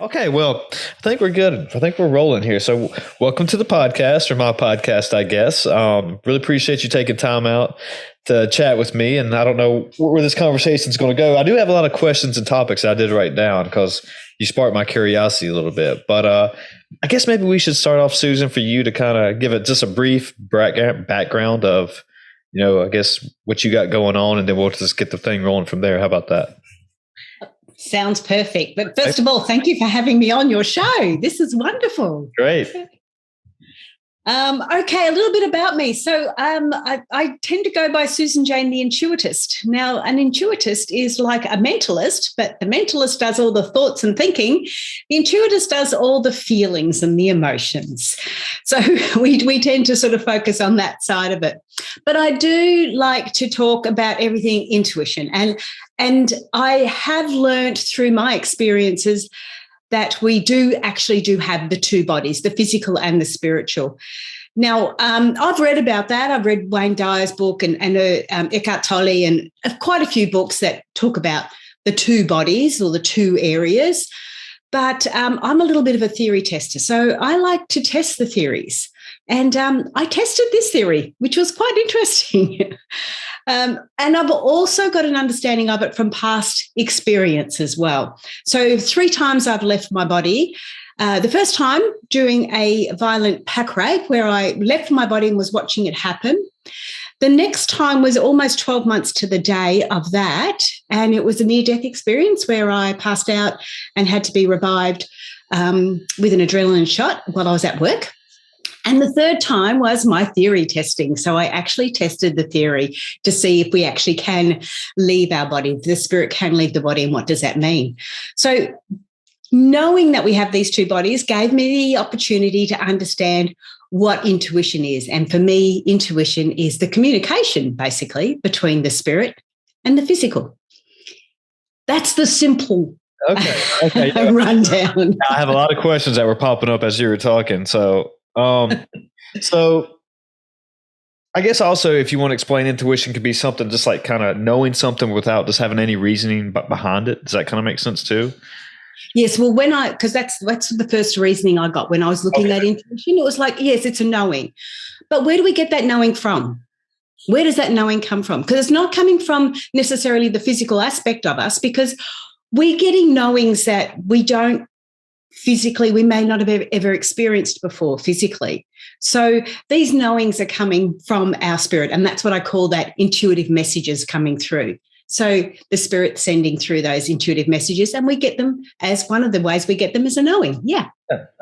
Okay. Well, I think we're good. I think we're rolling here. So, welcome to the podcast, or my podcast, I guess. Really appreciate you taking time out to chat with me. And I don't know where this conversation is going to go. I do have a lot of questions and topics I did write down because you sparked my curiosity a little bit. But I guess maybe we should start off, Susan, for you to kind of give it just a brief background of, I guess what you got going on, and then we'll just get the thing rolling from there. How about that? Sounds perfect. But first of all, thank you for having me on your show. This is wonderful. Great. Okay, a little bit about me. So I tend to go by Susan Jane, the Intuitist. Now, an Intuitist is like a mentalist, but the mentalist does all the thoughts and thinking. The Intuitist does all the feelings and the emotions. So we tend to sort of focus on that side of it. But I do like to talk about everything intuition. And I have learned through my experiences that we do have the two bodies, the physical and the spiritual. Now, I've read about that. I've read Wayne Dyer's book and Eckhart Tolle and quite a few books that talk about the two bodies or the two areas. But I'm a little bit of a theory tester, so I like to test the theories. And I tested this theory, which was quite interesting. And I've also got an understanding of it from past experience as well. So 3 times I've left my body. The first time during a violent pack rape where I left my body and was watching it happen. The next time was almost 12 months to the day of that. And it was a near-death experience where I passed out and had to be revived with an adrenaline shot while I was at work. And the third time was my theory testing. So I actually tested the theory to see if we actually can leave our body, if the spirit can leave the body, and what does that mean? So knowing that we have these two bodies gave me the opportunity to understand what intuition is. And for me, intuition is the communication, basically, between the spirit and the physical. That's the simple okay. rundown. I have a lot of questions that were popping up as you were talking. So I guess also, if you want to explain, intuition could be something just like kind of knowing something without just having any reasoning behind it. Does that kind of make sense too? Yes. Well, because that's the first reasoning I got when I was looking at intuition. It was like, yes, it's a knowing. But where do we get that knowing from? Where does that knowing come from? Because it's not coming from necessarily the physical aspect of us, because we're getting knowings that we don't physically, we may not have ever experienced before physically. So these knowings are coming from our spirit, and that's what I call that intuitive messages coming through. So the spirit sending through those intuitive messages, and we get them as one of the ways we get them is a knowing. Yeah.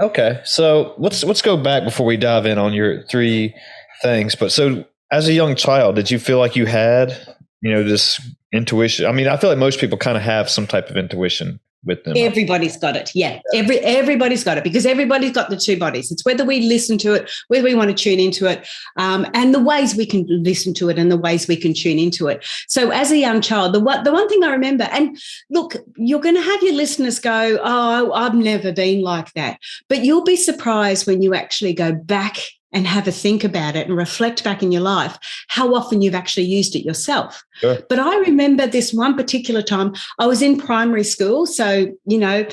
Okay. So let's go back before we dive in on your 3 things. But so as a young child, did you feel like you had, this intuition? I mean, I feel like most people kind of have some type of intuition with them. Everybody's got it. Yeah. Everybody's got it, because everybody's got the two bodies. It's whether we listen to it, whether we want to tune into it, and the ways we can listen to it and the ways we can tune into it. So as a young child, the one thing I remember, and look, you're going to have your listeners go, oh, I've never been like that. But you'll be surprised when you actually go back and have a think about it and reflect back in your life how often you've actually used it yourself. Sure. But I remember this one particular time. I was in primary school, so I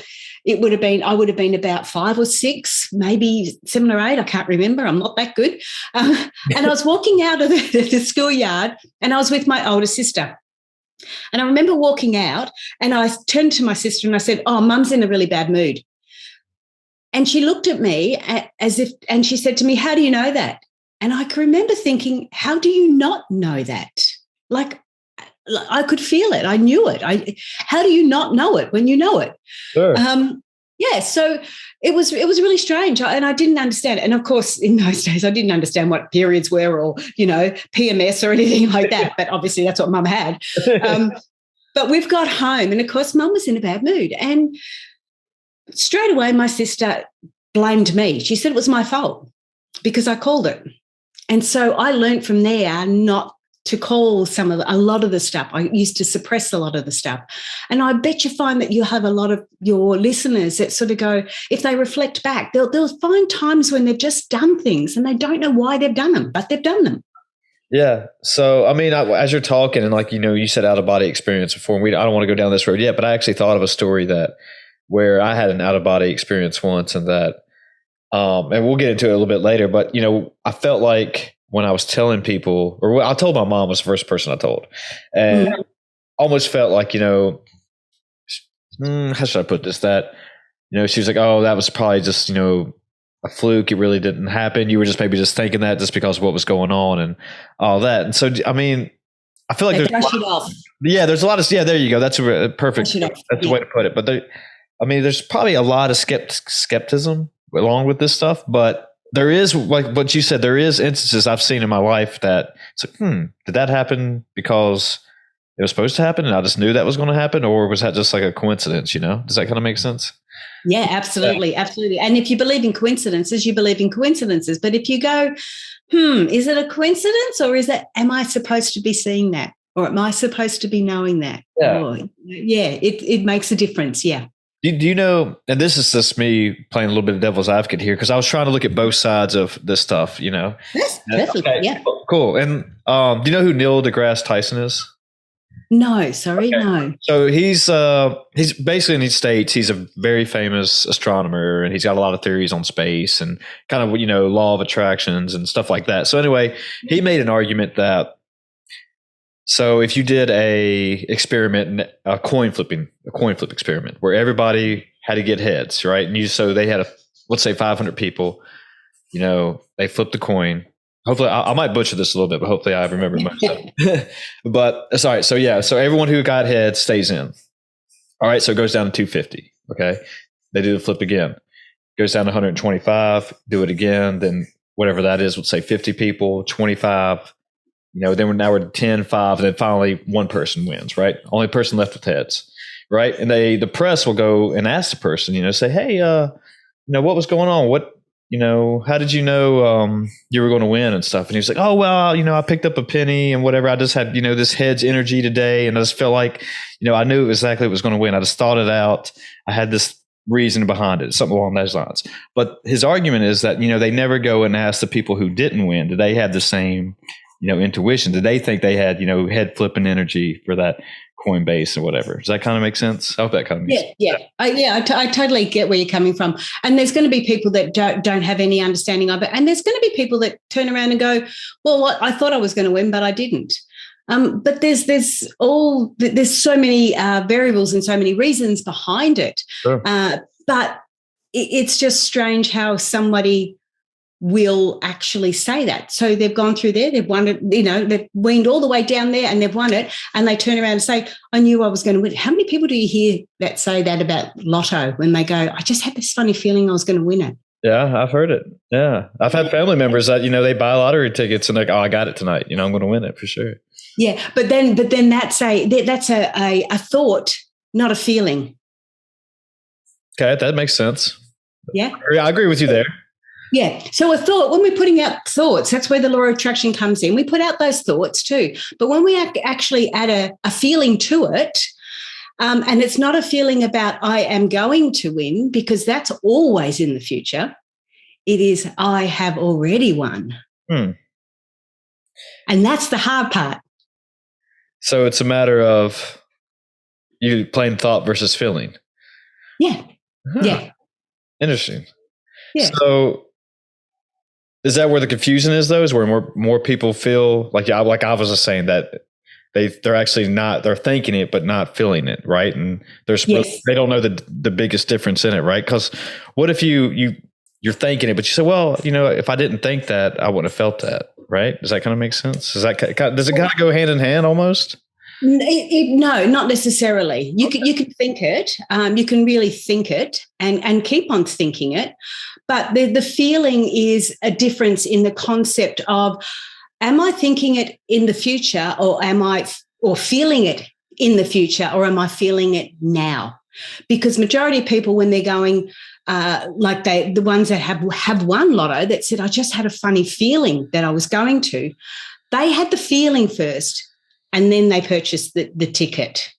would have been about 5 or 6, maybe 7 or 8. I can't remember. I'm not that good. And I was walking out of the schoolyard, and I was with my older sister. And I remember walking out, and I turned to my sister and I said, "Oh, Mum's in a really bad mood." And she looked at me and she said to me, "How do you know that?" And I can remember thinking, how do you not know that? Like I could feel it. I knew it. How do you not know it when you know it? Sure. So it was really strange, and I didn't understand it. And of course, in those days, I didn't understand what periods were, or PMS or anything like that. But obviously, that's what Mum had. But we've got home, and of course, Mum was in a bad mood, and straight away, my sister blamed me. She said it was my fault because I called it. And so I learned from there not to call a lot of the stuff. I used to suppress a lot of the stuff. And I bet you find that you have a lot of your listeners that sort of go, if they reflect back, they'll find times when they've just done things and they don't know why they've done them, but they've done them. Yeah. So, I mean, as you're talking, and you said out of body experience before, and I don't want to go down this road yet, but I actually thought of a story that where I had an out of body experience once, and that, and we'll get into it a little bit later. But I felt like when I was telling people, or I told my mom was the first person I told, and almost felt like how should I put this? That she was like, "Oh, that was probably just a fluke. It really didn't happen. You were just maybe just thinking that just because of what was going on and all that." And so, I mean, I feel like there's a lot of there you go. That's a perfect. That's the way to put it. But there's probably a lot of skepticism along with this stuff. But there is, like what you said, there is instances I've seen in my life that it's like, did that happen because it was supposed to happen and I just knew that was going to happen, or was that just like a coincidence? Does that kind of make sense? Yeah, absolutely. Yeah. Absolutely. And if you believe in coincidences, you believe in coincidences. But if you go, is it a coincidence, or am I supposed to be seeing that? Or am I supposed to be knowing that? Yeah. It makes a difference. Yeah. Do you know, and this is just me playing a little bit of devil's advocate here, because I was trying to look at both sides of this stuff, Yes, perfect. Okay. Yeah. Cool. And do you know who Neil deGrasse Tyson is? No, sorry, okay. No. So he's basically, in these states, he's a very famous astronomer, and he's got a lot of theories on space and kind of law of attractions and stuff like that. So anyway, he made an argument that, so if you did a coin flip experiment where everybody had to get heads, right? And so they had let's say 500 people, they flipped the coin. Hopefully, I might butcher this a little bit, but hopefully I remember most of it. But sorry. So yeah. So everyone who got head stays in. All right. So it goes down to 250. Okay. They do the flip again. Goes down to 125. Do it again. Then whatever that is, let's say 50 people, 25. Then now we're at 10, 5, and then finally one person wins. Right. Only person left with heads. Right. And the press will go and ask the person, say, hey, what was going on? How did you know you were going to win and stuff? And he was like, oh, well, I picked up a penny and whatever. I just had, this head's energy today. And I just felt like, I knew exactly what was going to win. I just thought it out. I had this reason behind it, something along those lines. But his argument is that, they never go and ask the people who didn't win. Did they have the same, intuition? Did they think they had, head flipping energy for that Coinbase or whatever? Does that kind of make sense? I hope that kind of makes sense. I totally get where you're coming from. And there's going to be people that don't have any understanding of it. And there's going to be people that turn around and go, well, I thought I was going to win, but I didn't. But there's so many variables and so many reasons behind it. Sure. But it's just strange how somebody will actually say that. So they've gone through there, they've won it, they've weaned all the way down there and they've won it, and they turn around and say, I knew I was going to win. How many people do you hear that say that about lotto when they go, I just had this funny feeling I was going to win it? Yeah, I've heard it. Yeah. I've had family members that, they buy lottery tickets and like, oh, I got it tonight. I'm going to win it for sure. Yeah. But then that's a thought, not a feeling. Okay. That makes sense. Yeah. I agree with you there. Yeah. So a thought, when we're putting out thoughts, that's where the law of attraction comes in. We put out those thoughts too. But when we actually add a feeling to it, and it's not a feeling about I am going to win, because that's always in the future. It is I have already won. And that's the hard part. So it's a matter of you playing thought versus feeling. Yeah. Huh. Yeah. Interesting. Yeah. So is that where the confusion is, though? Is where more people feel like I was just saying that they're actually not, they're thinking it but not feeling it, right? And they don't know the biggest difference in it, right? Because what if you're thinking it, but you say, well, if I didn't think that, I wouldn't have felt that, right? Does that kind of make sense? Does it kind of go hand in hand almost? No, not necessarily. You can think it. You can really think it and keep on thinking it. But the feeling is a difference in the concept of, am I thinking it in the future, or or feeling it in the future, or am I feeling it now? Because majority of people, when they're going, the ones that have won lotto, that said, I just had a funny feeling that I was going to, they had the feeling first and then they purchased the ticket.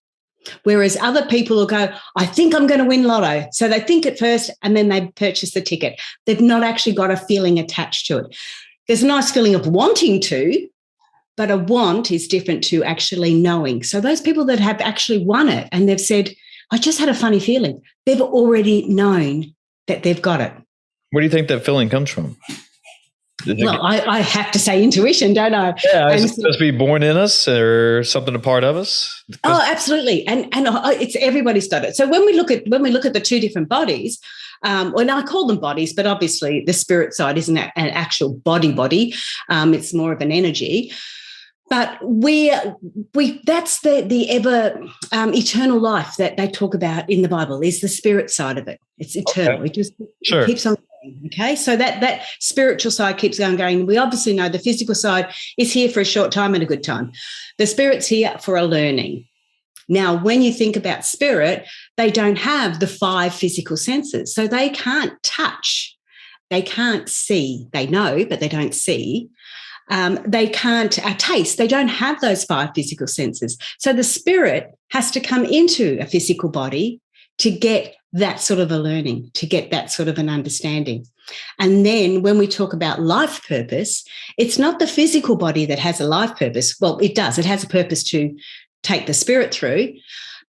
Whereas other people will go, I think I'm going to win lotto. So they think it first and then they purchase the ticket. They've not actually got a feeling attached to it. There's a nice feeling of wanting to, but a want is different to actually knowing. So those people that have actually won it and they've said, I just had a funny feeling. They've already known that they've got it. Where do you think that feeling comes from? Well, I have to say intuition, don't I? Yeah, is it supposed to be born in us or something a part of us? Oh, absolutely, and it's everybody's got it. So when we look at the two different bodies, and I call them bodies, but obviously the spirit side isn't an actual body. It's more of an energy. But we that's the ever eternal life that they talk about in the Bible is the spirit side of it. It's eternal. Okay. It keeps on going. Okay, so that spiritual side keeps on going. We obviously know the physical side is here for a short time and a good time. The spirit's here for a learning. Now, when you think about spirit, they don't have the 5 physical senses, so they can't touch, they can't see. They know, but they don't see. They can't taste. They don't have those 5 physical senses. So the spirit has to come into a physical body to get that sort of a learning, to get that sort of an understanding. And then when we talk about life purpose, it's not the physical body that has a life purpose. Well, it does. It has a purpose to take the spirit through,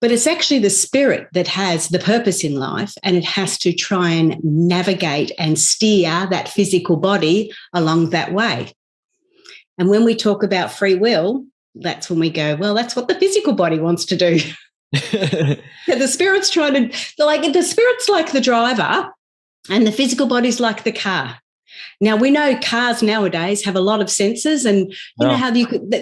but it's actually the spirit that has the purpose in life, and it has to try and navigate and steer that physical body along that way. And when we talk about free will, that's when we go, well, that's what the physical body wants to do. The spirit's the spirit's like the driver and the physical body's like the car. Now, we know cars nowadays have a lot of sensors, and you know how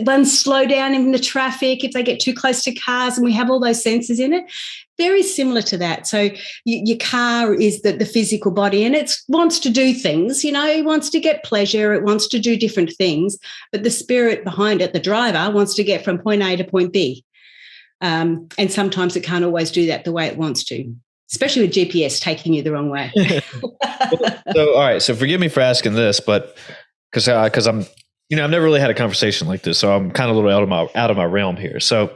ones slow down in the traffic if they get too close to cars, and we have all those sensors in it. Very similar to that. So your car is the physical body, and it wants to do things, it wants to get pleasure, it wants to do different things, but the spirit behind it, the driver, wants to get from point A to point B. And sometimes it can't always do that the way it wants to, especially with GPS taking you the wrong way. So, all right. So forgive me for asking this, but because I'm, I've never really had a conversation like this, so I'm kind of a little out of my realm here. So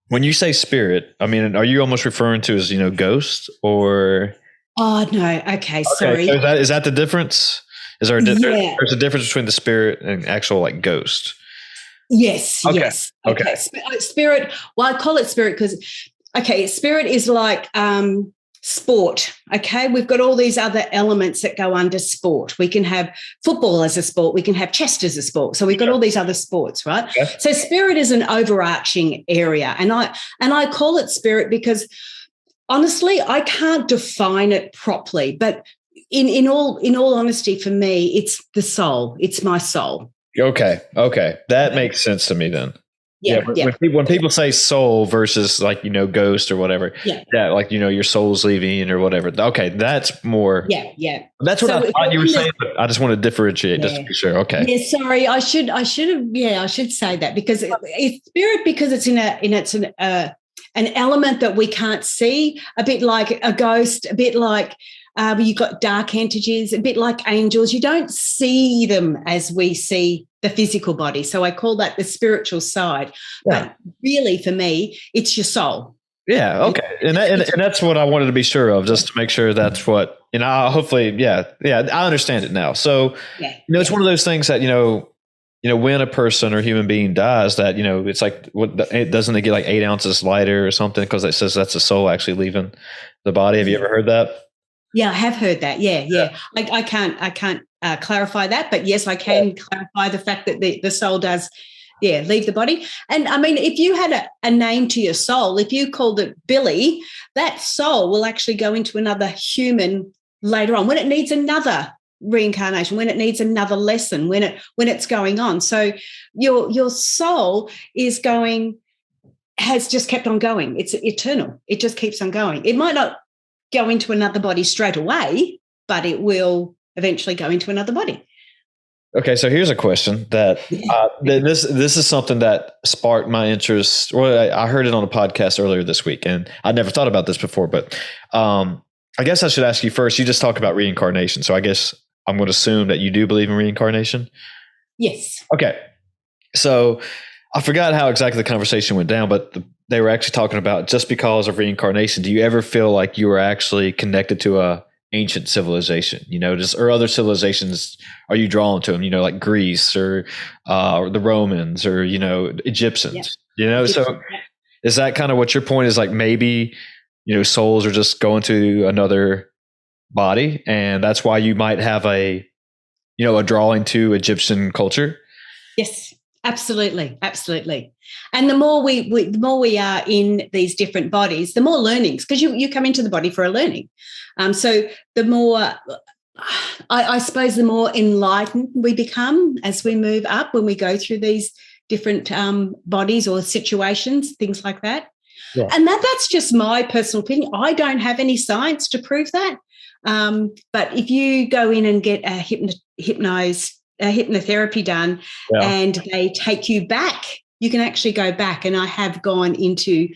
when you say spirit, I mean, are you almost referring to as, ghost or? Oh, no. Okay. Sorry. So is that the difference? Is there there's a difference between the spirit and actual like ghost? Yes. Okay. Yes. Okay. Spirit. Well, I call it spirit because, spirit is like sport. Okay. We've got all these other elements that go under sport. We can have football as a sport. We can have chess as a sport. So we've got all these other sports, right? Yeah. So spirit is an overarching area. And I call it spirit because honestly, I can't define it properly, but in all honesty, for me, it's the soul. It's my soul. Okay. That makes sense to me then. Yeah. When people say soul versus like, ghost or whatever. Yeah. Like, your soul's leaving or whatever. Okay. That's more. Yeah. That's what I thought you were saying, but I just want to differentiate just to be sure. Okay. Yeah. Sorry. I should say that because it's spirit because it's an element that we can't see, a bit like a ghost, a bit like you've got dark entities, a bit like angels. You don't see them as we see the physical body. So I call that the spiritual side. Yeah. But really, for me, it's your soul. Yeah. Okay. And that's what I wanted to be sure of, just to make sure that's what, hopefully, yeah, I understand it now. So, it's one of those things that, when a person or human being dies, that, it's like, doesn't it get like 8 ounces lighter or something? Because it says that's the soul actually leaving the body. Have you ever heard that? Yeah, I have heard that. Yeah. I can't clarify that, but yes, I can clarify the fact that the soul does, leave the body. And I mean, if you had a name to your soul, if you called it Billy, that soul will actually go into another human later on when it needs another reincarnation, when it needs another lesson, when it's going on. So your soul has just kept on going. It's eternal. It just keeps on going. It might not go into another body straight away, but it will eventually go into another body. Okay, so here's a question that this is something that sparked my interest. Well, I heard it on a podcast earlier this week, and I never thought about this before. But I guess I should ask you first. You just talked about reincarnation, so I guess I'm going to assume that you do believe in reincarnation. Yes. Okay, so I forgot how exactly the conversation went down, but they were actually talking about just because of reincarnation. Do you ever feel like you were actually connected to a ancient civilization, or other civilizations? Are you drawn to them, like Greece or the Romans or, Egyptians, So is that kind of what your point is? Like maybe souls are just going to another body, and that's why you might have a drawing to Egyptian culture. Yes, absolutely, absolutely. And the more we are in these different bodies, the more learnings, because you come into the body for a learning. So the more, I suppose, the more enlightened we become as we move up, when we go through these different bodies or situations, things like that. Yeah. And that's just my personal opinion. I don't have any science to prove that. But if you go in and get a hypnotherapy done, and they take you back, you can actually go back. And I have gone into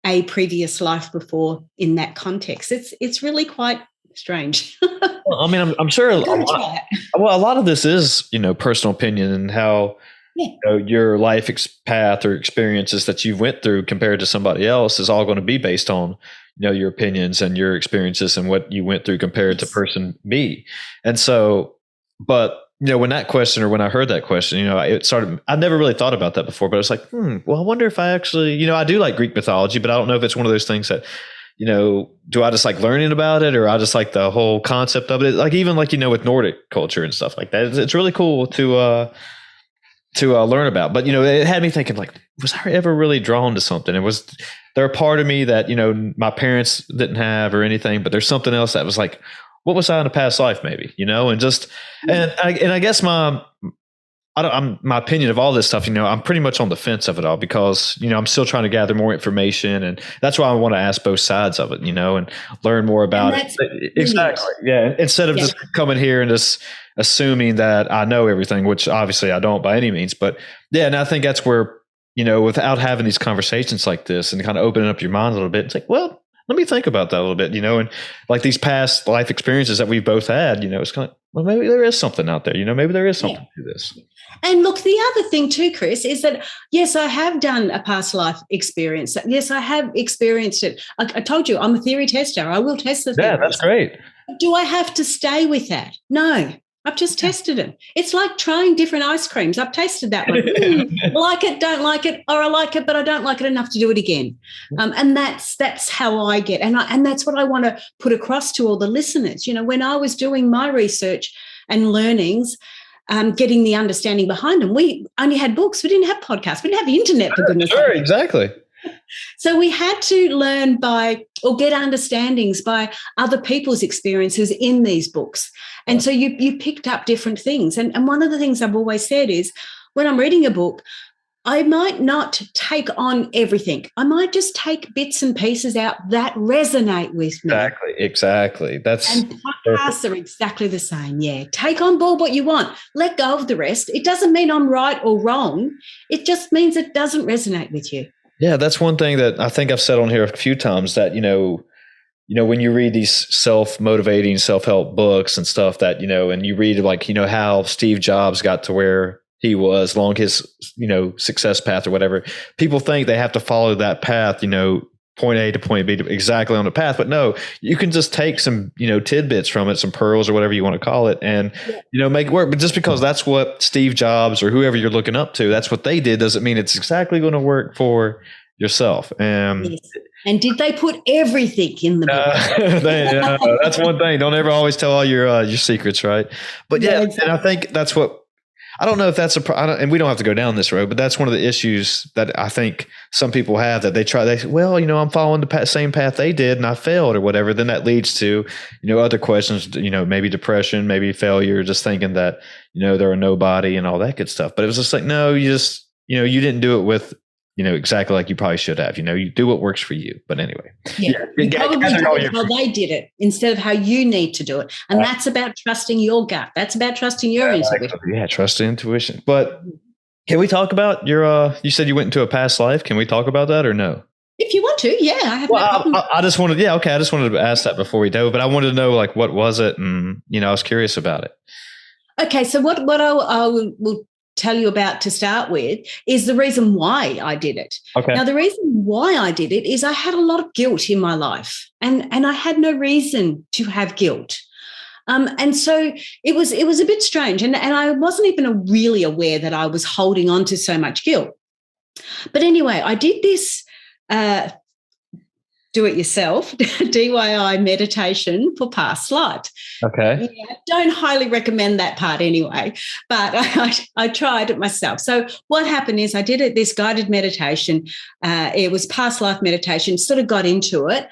a previous life before in that context. It's really quite strange. Well, I mean, I'm sure a lot of this is, personal opinion, and how your life path or experiences that you went through compared to somebody else is all going to be based on, your opinions and your experiences and what you went through compared to person B. And so, but when that question, or when I heard that question, I never really thought about that before, but I was like, well, I wonder if I actually, I do like Greek mythology, but I don't know if it's one of those things that, do I just like learning about it, or I just like the whole concept of it? Like, even like, with Nordic culture and stuff like that, it's really cool to learn about. But, it had me thinking, like, was I ever really drawn to something? And was there a part of me that, my parents didn't have or anything, but there's something else that was like, what was I in a past life, maybe, and just, and I guess my opinion of all this stuff, I'm pretty much on the fence of it all, because, I'm still trying to gather more information, and that's why I want to ask both sides of it, and learn more about it. Exactly. Yeah. Instead of just coming here and just assuming that I know everything, which obviously I don't by any means, but yeah. And I think that's where, without having these conversations like this and kind of opening up your mind a little bit, it's like, well, let me think about that a little bit, and like these past life experiences that we've both had, it's kind of like, well, maybe there is something out there, maybe there is something to this. And look, the other thing too, Chris, is that, yes, I have done a past life experience. Yes, I have experienced it. I told you, I'm a theory tester. I will test the theories. Yeah, that's great. Do I have to stay with that? No. I've just tested it. It's like trying different ice creams. I've tasted that one. Like it, don't like it, or I like it, but I don't like it enough to do it again. And that's how I get. And that's what I want to put across to all the listeners. When I was doing my research and learnings, getting the understanding behind them, we only had books. We didn't have podcasts. We didn't have the internet, for goodness sake. Sure, exactly. So we had to learn or get understandings by other people's experiences in these books. And so you picked up different things. And one of the things I've always said is, when I'm reading a book, I might not take on everything. I might just take bits and pieces out that resonate with me. Exactly. And podcasts are exactly the same. Yeah. Take on board what you want. Let go of the rest. It doesn't mean I'm right or wrong. It just means it doesn't resonate with you. Yeah, that's one thing that I think I've said on here a few times, that, when you read these self-motivating, self-help books and stuff that, and you read like, how Steve Jobs got to where he was along his, success path or whatever, people think they have to follow that path, point A to point B exactly on the path. But no, you can just take some, tidbits from it, some pearls or whatever you want to call it, and, make it work. But just because that's what Steve Jobs or whoever you're looking up to, that's what they did, doesn't mean it's exactly going to work for yourself. Yes. And did they put everything in the book? That's one thing. Don't ever always tell all your secrets, right? But yeah, exactly. And I think that's what, I don't know if that's and we don't have to go down this road, but that's one of the issues that I think some people have, that they say, well, I'm following the same path they did and I failed or whatever. Then that leads to, other questions, maybe depression, maybe failure, just thinking that, they're a nobody and all that good stuff. But it was just like, no, you just, you didn't do it with, exactly like you probably should have. You do what works for you. But anyway. Yeah. You probably did it how they did it instead of how you need to do it. And that's about trusting your gut. That's about trusting your intuition. Yeah, trust intuition. But can we talk about you said you went into a past life. Can we talk about that or no? If you want to, yeah. I have no problem. I just wanted, I just wanted to ask that before we do, but I wanted to know, like, what was it? And, I was curious about it. Okay. So what I will tell you about to start with is the reason why I did it. Okay. Now, the reason why I did it is I had a lot of guilt in my life, and I had no reason to have guilt. And so it was a bit strange, and I wasn't even really aware that I was holding on to so much guilt. But anyway, I did this do-it-yourself DIY meditation for past life. Okay. Yeah, don't highly recommend that part anyway, but I tried it myself. So what happened is I did this guided meditation. It was past life meditation, sort of got into it,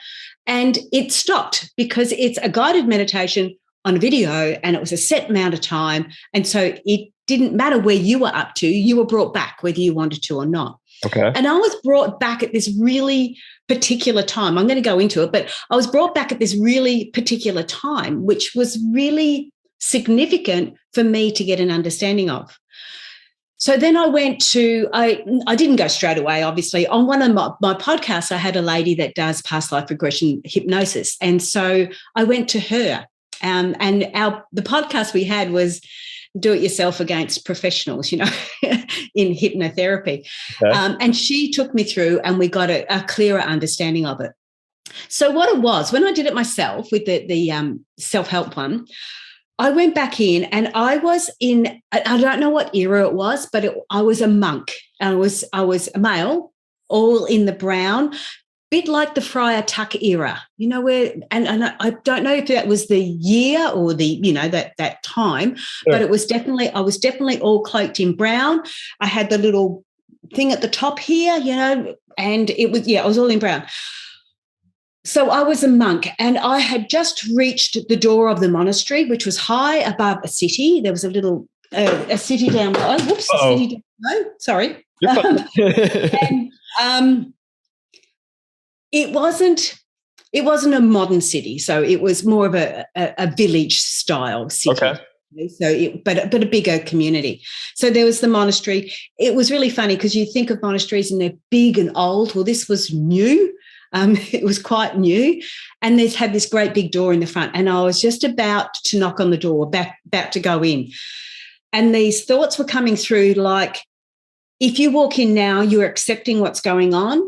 and it stopped because it's a guided meditation on a video and it was a set amount of time. And so it didn't matter where you were up to, you were brought back whether you wanted to or not. Okay. And I was brought back at this really particular time. I'm going to go into it, but I was brought back at this really particular time, which was really significant for me to get an understanding of. So then I went to, I didn't go straight away, obviously. On one of my podcasts, I had a lady that does past life regression hypnosis. And so I went to her. And the podcast we had was do it yourself against professionals, in hypnotherapy. Okay. And she took me through and we got a clearer understanding of it. So what it was, when I did it myself with the self-help one, I went back in and I was in, I don't know what era it was, but I was a monk. I was a male, all in the brown, bit like the Friar Tuck era, where, and I don't know if that was the year or the, that time, Sure. but I was definitely all cloaked in brown. I had the little thing at the top here, and it was all in brown. So I was a monk and I had just reached the door of the monastery, which was high above a city. There was a little, a city down below. Whoops, Uh-oh. city down below. Sorry. Okay. It wasn't a modern city, so it was more of a village style city. Okay. So, but a bigger community. So there was the monastery. It was really funny because you think of monasteries and they're big and old. Well, this was new. It was quite new, and they had this great big door in the front. And I was just about to knock on the door, about to go in, and these thoughts were coming through like, if you walk in now, you're accepting what's going on.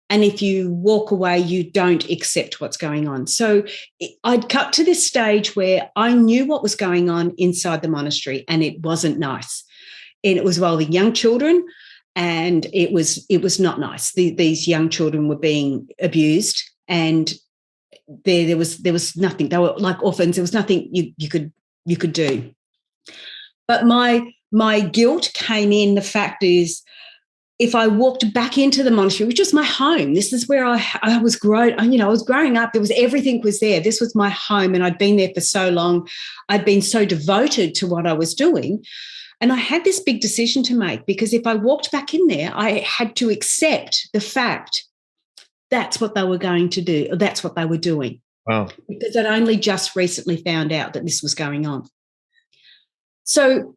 And if you walk away, you don't accept what's going on. So I'd cut to this stage where I knew what was going on inside the monastery, and it wasn't nice. And it was the young children, and it was not nice. These young children were being abused, and there was nothing. They were like orphans. There was nothing you could do. But my guilt came in. The fact is, if I walked back into the monastery, which was my home, this is where I was I was growing up. Everything was there. This was my home, and I'd been there for so long. I'd been so devoted to what I was doing. And I had this big decision to make, because if I walked back in there, I had to accept the fact that's what they were going to do, or that's what they were doing. Wow. Because I'd only just recently found out that this was going on. So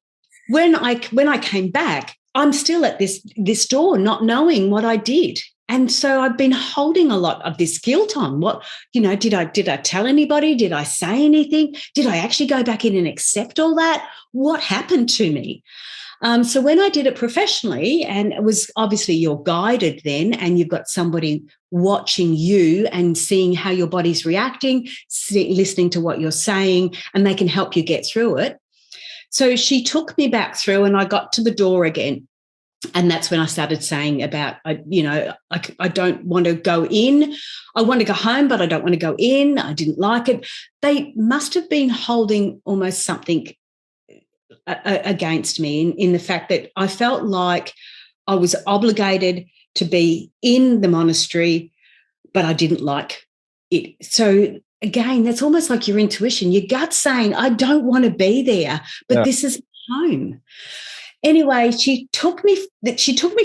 when I came back, I'm still at this door, not knowing what I did. And so I've been holding a lot of this guilt on. What, did I tell anybody? Did I say anything? Did I actually go back in and accept all that? What happened to me? So when I did it professionally, and it was obviously you're guided then, and you've got somebody watching you and seeing how your body's reacting, listening to what you're saying, and they can help you get through it. So she took me back through, and I got to the door again. And that's when I started saying about, I don't want to go in. I want to go home, but I don't want to go in. I didn't like it. They must have been holding almost something against me in the fact that I felt like I was obligated to be in the monastery, but I didn't like it. So again, that's almost like your intuition, your gut saying, I don't want to be there, but This is home. Anyway, she took me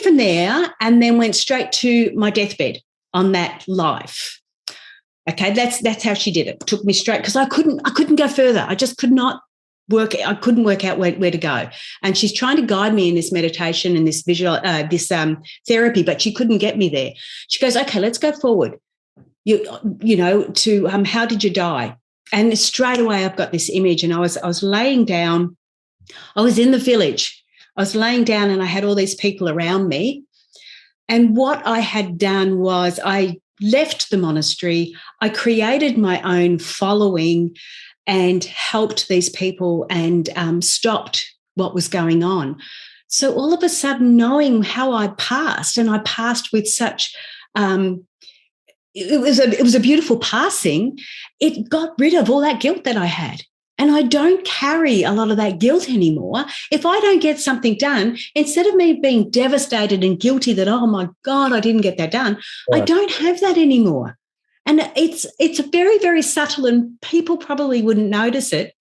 from there and then went straight to my deathbed on that life. Okay, that's how she did it. Took me straight, because I couldn't go further. I just could not work. I couldn't work out where to go. And she's trying to guide me in this meditation and this therapy, but she couldn't get me there. She goes, okay, let's go forward. To how did you die? And straight away I've got this image, and I was laying down. I was in the village. I was laying down and I had all these people around me. And what I had done was I left the monastery. I created my own following and helped these people and stopped what was going on. So all of a sudden, knowing how I passed, and I passed with such it was a beautiful passing. It got rid of all that guilt that I had. And I don't carry a lot of that guilt anymore. If I don't get something done, instead of me being devastated and guilty that, oh my God, I didn't get that done, I don't have that anymore. And it's very, very subtle, and people probably wouldn't notice it.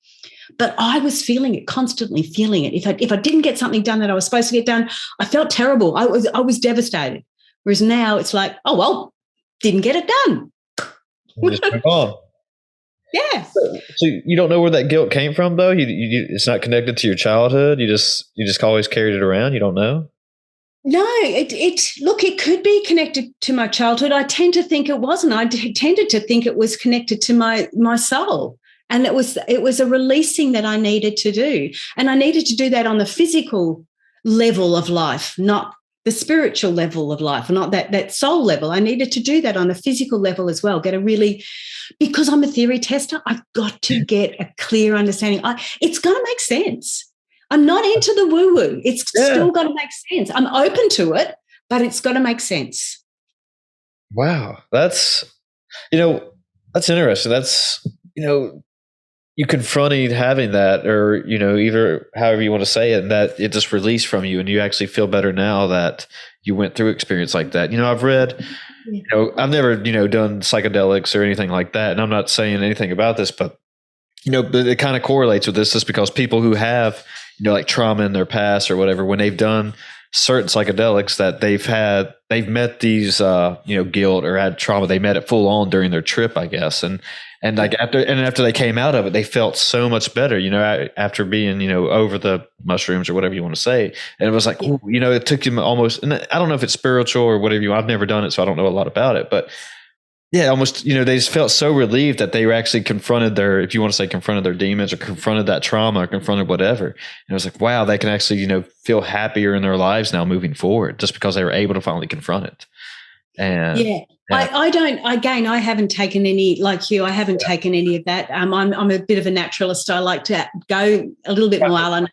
But I was feeling it, constantly feeling it. If I didn't get something done that I was supposed to get done, I felt terrible. I was devastated. Whereas now it's like, oh, well, didn't get it done. Just move on. Yeah. So you don't know where that guilt came from, though? It's not connected to your childhood? You just always carried it around? You don't know? No, it could be connected to my childhood. I tend to think it wasn't. I tended to think it was connected to my soul. And it was a releasing that I needed to do. And I needed to do that on the physical level of life, not the spiritual level of life, not that soul level. I needed to do that on a physical level as well. Because I'm a theory tester, I've got to get a clear understanding. It's going to make sense. I'm not into the woo-woo. It's still got to make sense. I'm open to it, but it's got to make sense. Wow. That's interesting. That's, you confronted having that, or, either however you want to say it, that it just released from you and you actually feel better now that you went through experience like that. I've read, I've never, done psychedelics or anything like that. And I'm not saying anything about this, but, it kind of correlates with this just because people who have, like trauma in their past or whatever, when they've done certain psychedelics that they've met these, guilt or had trauma, they met it full on during their trip, I guess. And like after they came out of it, they felt so much better, after being, over the mushrooms or whatever you want to say. And it was like, ooh, it took them almost, and I don't know if it's spiritual or whatever I've never done it, so I don't know a lot about it, but yeah, almost, they just felt so relieved that they were actually confronted their demons or confronted that trauma or confronted whatever. And it was like, wow, they can actually, feel happier in their lives now moving forward just because they were able to finally confront it. And I haven't taken any, like you, I haven't taken any of that. I'm a bit of a naturalist. I like to go a little bit more.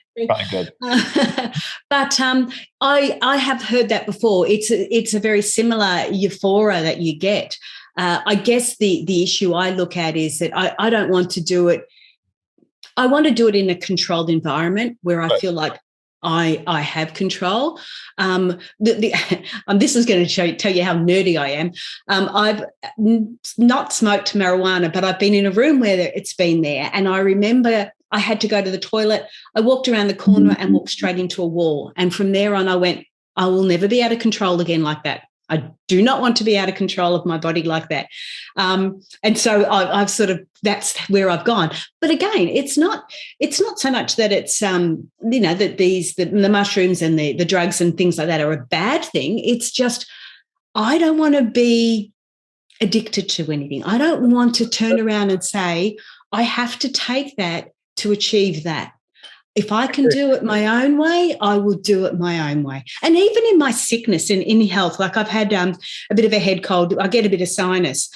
But I have heard that before. It's a very similar euphoria that you get. I guess the issue I look at is that I don't want to do it. I want to do it in a controlled environment where I feel like I have control. This is going to tell you how nerdy I am. I've not smoked marijuana, but I've been in a room where it's been there. And I remember I had to go to the toilet. I walked around the corner and walked straight into a wall. And from there on, I went, I will never be out of control again like that. I do not want to be out of control of my body like that. And so I've sort of, that's where I've gone. But again, it's not so much that it's, that the mushrooms and the drugs and things like that are a bad thing. It's just, I don't want to be addicted to anything. I don't want to turn around and say, I have to take that to achieve that. If I can do it my own way, I will do it my own way. And even in my sickness, in health, like I've had a bit of a head cold, I get a bit of sinus.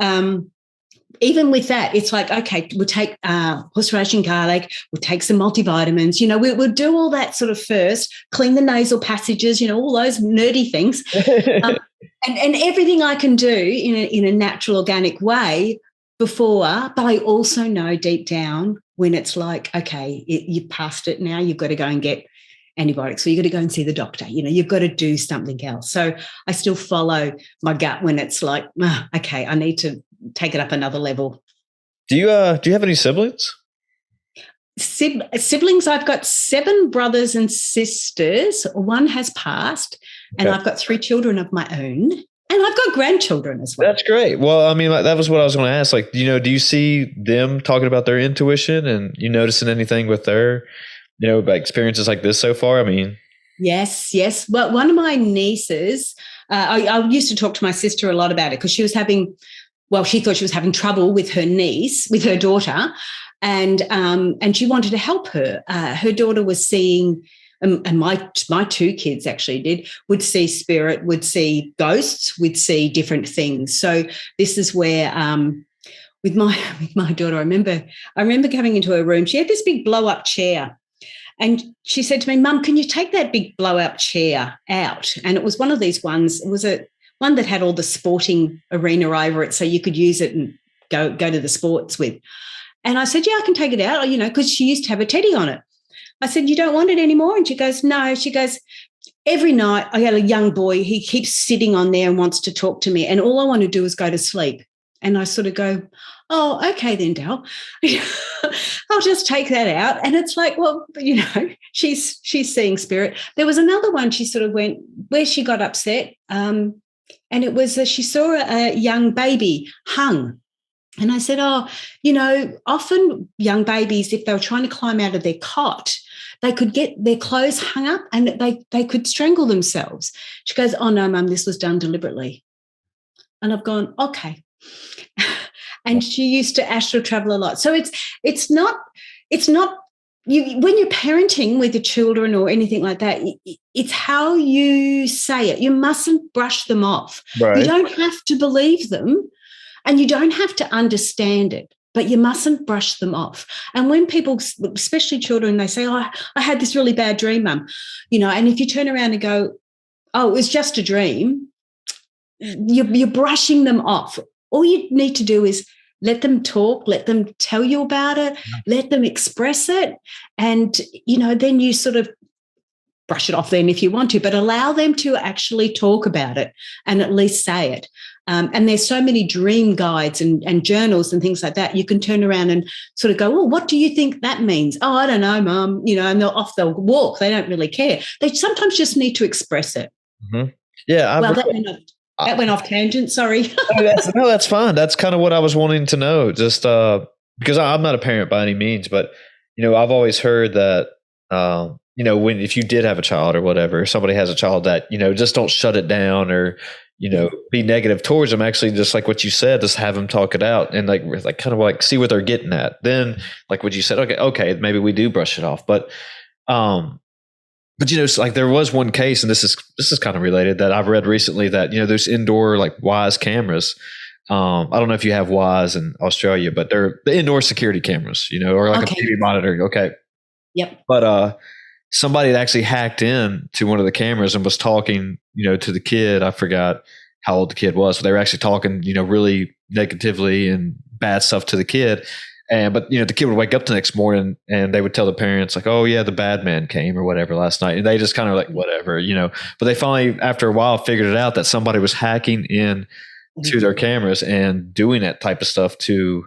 Even with that, it's like, okay, we'll take horseradish and garlic, we'll take some multivitamins, we'll do all that sort of first, clean the nasal passages, all those nerdy things. And everything I can do in a natural, organic way before, but I also know deep down when it's like, okay, you've passed it now, you've got to go and get antibiotics, so you've got to go and see the doctor, you've got to do something else. So I still follow my gut when it's like, okay, I need to take it up another level. Do you have any siblings? Siblings, I've got 7 brothers and sisters. One has passed, and I've got 3 children of my own. And I've got grandchildren as well. That's great. Well, I mean, that was what I was going to ask. Like, do you see them talking about their intuition, and you noticing anything with their, experiences like this so far? I mean, yes. Well, one of my nieces, I used to talk to my sister a lot about it because she thought she was having trouble with her daughter, and she wanted to help her. Her daughter was seeing. And my 2 kids actually would see spirit, would see ghosts, would see different things. So this is where, with my daughter, I remember coming into her room. She had this big blow up chair, and she said to me, "Mum, can you take that big blow up chair out?" And it was one of these ones. It was one one that had all the sporting arena over it so you could use it and go to the sports with. And I said, yeah, I can take it out, because she used to have a teddy on it. I said, you don't want it anymore? And she goes, no. She goes, every night I had a young boy, he keeps sitting on there and wants to talk to me, and all I want to do is go to sleep. And I sort of go, oh, okay then, Dal. I'll just take that out. And it's like, well, she's seeing spirit. There was another one she sort of went where she got upset, and it was she saw a young baby hung. And I said, oh, often young babies, if they were trying to climb out of their cot, they could get their clothes hung up and they could strangle themselves. She goes, oh, no, Mum, this was done deliberately. And I've gone, okay. And she used to astral travel a lot. So it's not when you're parenting with your children or anything like that, it's how you say it. You mustn't brush them off. Right. You don't have to believe them and you don't have to understand it, but you mustn't brush them off. And when people, especially children, they say, oh, I had this really bad dream, Mum, and if you turn around and go, oh, it was just a dream, you're brushing them off. All you need to do is let them talk, let them tell you about it, let them express it. And, then you sort of brush it off then if you want to, but allow them to actually talk about it and at least say it. And there's so many dream guides and journals and things like that. You can turn around and sort of go, well, what do you think that means? Oh, I don't know, Mum, and they'll walk. They don't really care. They sometimes just need to express it. Mm-hmm. Yeah. That went off tangent. Sorry. No, that's fine. That's kind of what I was wanting to know. Just because I'm not a parent by any means, but I've always heard that if you did have a child or whatever, somebody has a child that just don't shut it down or be negative towards them. Actually, just like what you said, just have them talk it out and like kind of like see what they're getting at. Then, like what you said, okay, maybe we do brush it off, but like there was one case, and this is kind of related, that I've read recently that, there's indoor like Wise cameras. I don't know if you have Wise in Australia, but they're the indoor security cameras, or like a TV monitor. Okay. Yep. But somebody had actually hacked in to one of the cameras and was talking, to the kid. I forgot how old the kid was, but they were actually talking, really negatively and bad stuff to the kid. But the kid would wake up the next morning and they would tell the parents like, oh yeah, the bad man came or whatever last night. And they just kind of like, whatever, but they finally, after a while, figured it out that somebody was hacking in to their cameras and doing that type of stuff to,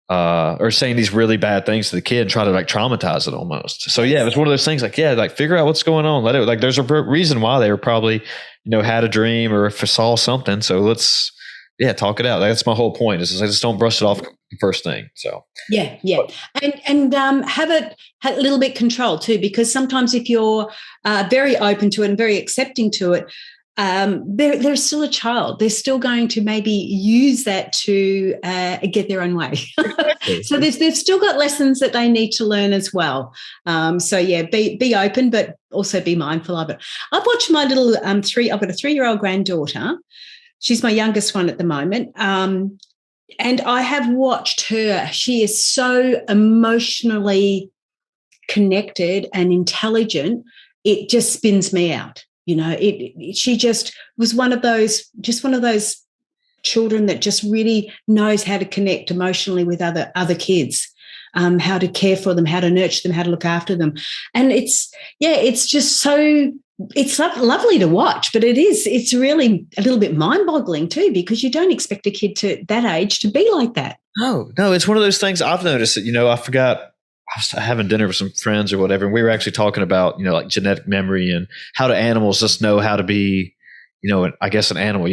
or saying these really bad things to the kid and try to like traumatize it almost. So yeah, it was one of those things like, yeah, like figure out what's going on. Let it, like, there's a reason why they were probably, had a dream or saw something. So let's, talk it out. That's my whole point is I just don't brush it off the first thing. So yeah. And have it a little bit controlled too, because sometimes if you're very open to it and very accepting to it, they're still a child. They're still going to maybe use that to get their own way. So they've still got lessons that they need to learn as well. So yeah, be open, but also be mindful of it. I've watched my little I've got a 3-year-old granddaughter. She's my youngest one at the moment. And I have watched her. She is so emotionally connected and intelligent. It just spins me out. She just was one of those children that just really knows how to connect emotionally with other kids, how to care for them, how to nurture them, how to look after them. And it's just so, it's lovely to watch, but it's really a little bit mind-boggling too, because you don't expect a kid to that age to be like that. No, it's one of those things I've noticed that, I forgot, I was having dinner with some friends or whatever, and we were actually talking about, like genetic memory and how do animals just know how to be, I guess an animal,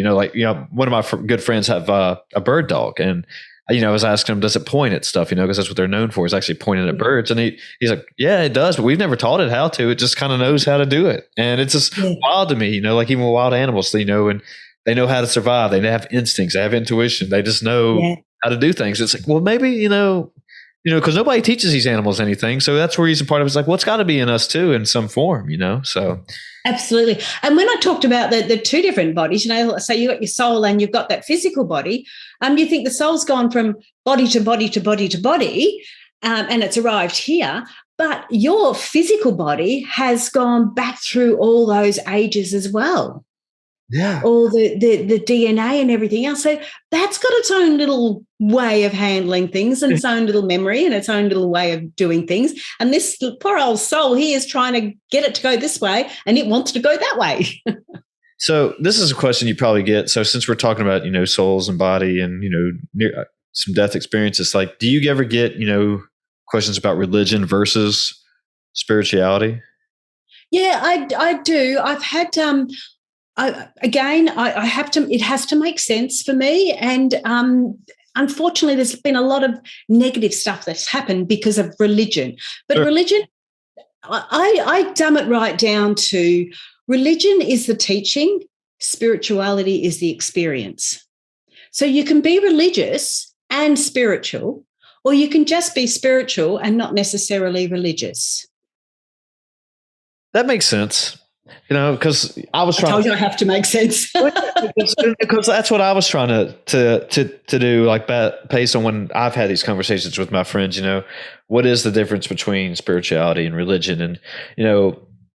one of my good friends have a bird dog, and, I was asking him, does it point at stuff, because that's what they're known for, is actually pointing at birds. And he's like, yeah, it does, but we've never taught it how to. It just kind of knows how to do it. And it's just wild to me, like even wild animals, and they know how to survive. They have instincts. They have intuition. They just know how to do things. It's like, well, maybe, because nobody teaches these animals anything. So that's the reason part of it's like, well, it's got to be in us too in some form, so. Absolutely. And when I talked about the two different bodies, so you've got your soul and you've got that physical body, you think the soul's gone from body to body to body to body, and it's arrived here, but your physical body has gone back through all those ages as well. Yeah. or the DNA and everything else. So that's got its own little way of handling things and its own little memory and its own little way of doing things. And this poor old soul, he is trying to get it to go this way and it wants to go that way. So this is a question you probably get. So since we're talking about, souls and body and, some death experiences, like, do you ever get, questions about religion versus spirituality? Yeah, I do. I've had I have to. It has to make sense for me, and unfortunately, there's been a lot of negative stuff that's happened because of religion. But Sure. religion, I dumb it right down to religion is the teaching, spirituality is the experience. So you can be religious and spiritual, or you can just be spiritual and not necessarily religious. That makes sense. Because I was I trying told you I have to make sense. because that's what I was trying to do, like based on when I've had these conversations with my friends. What is the difference between spirituality and religion? And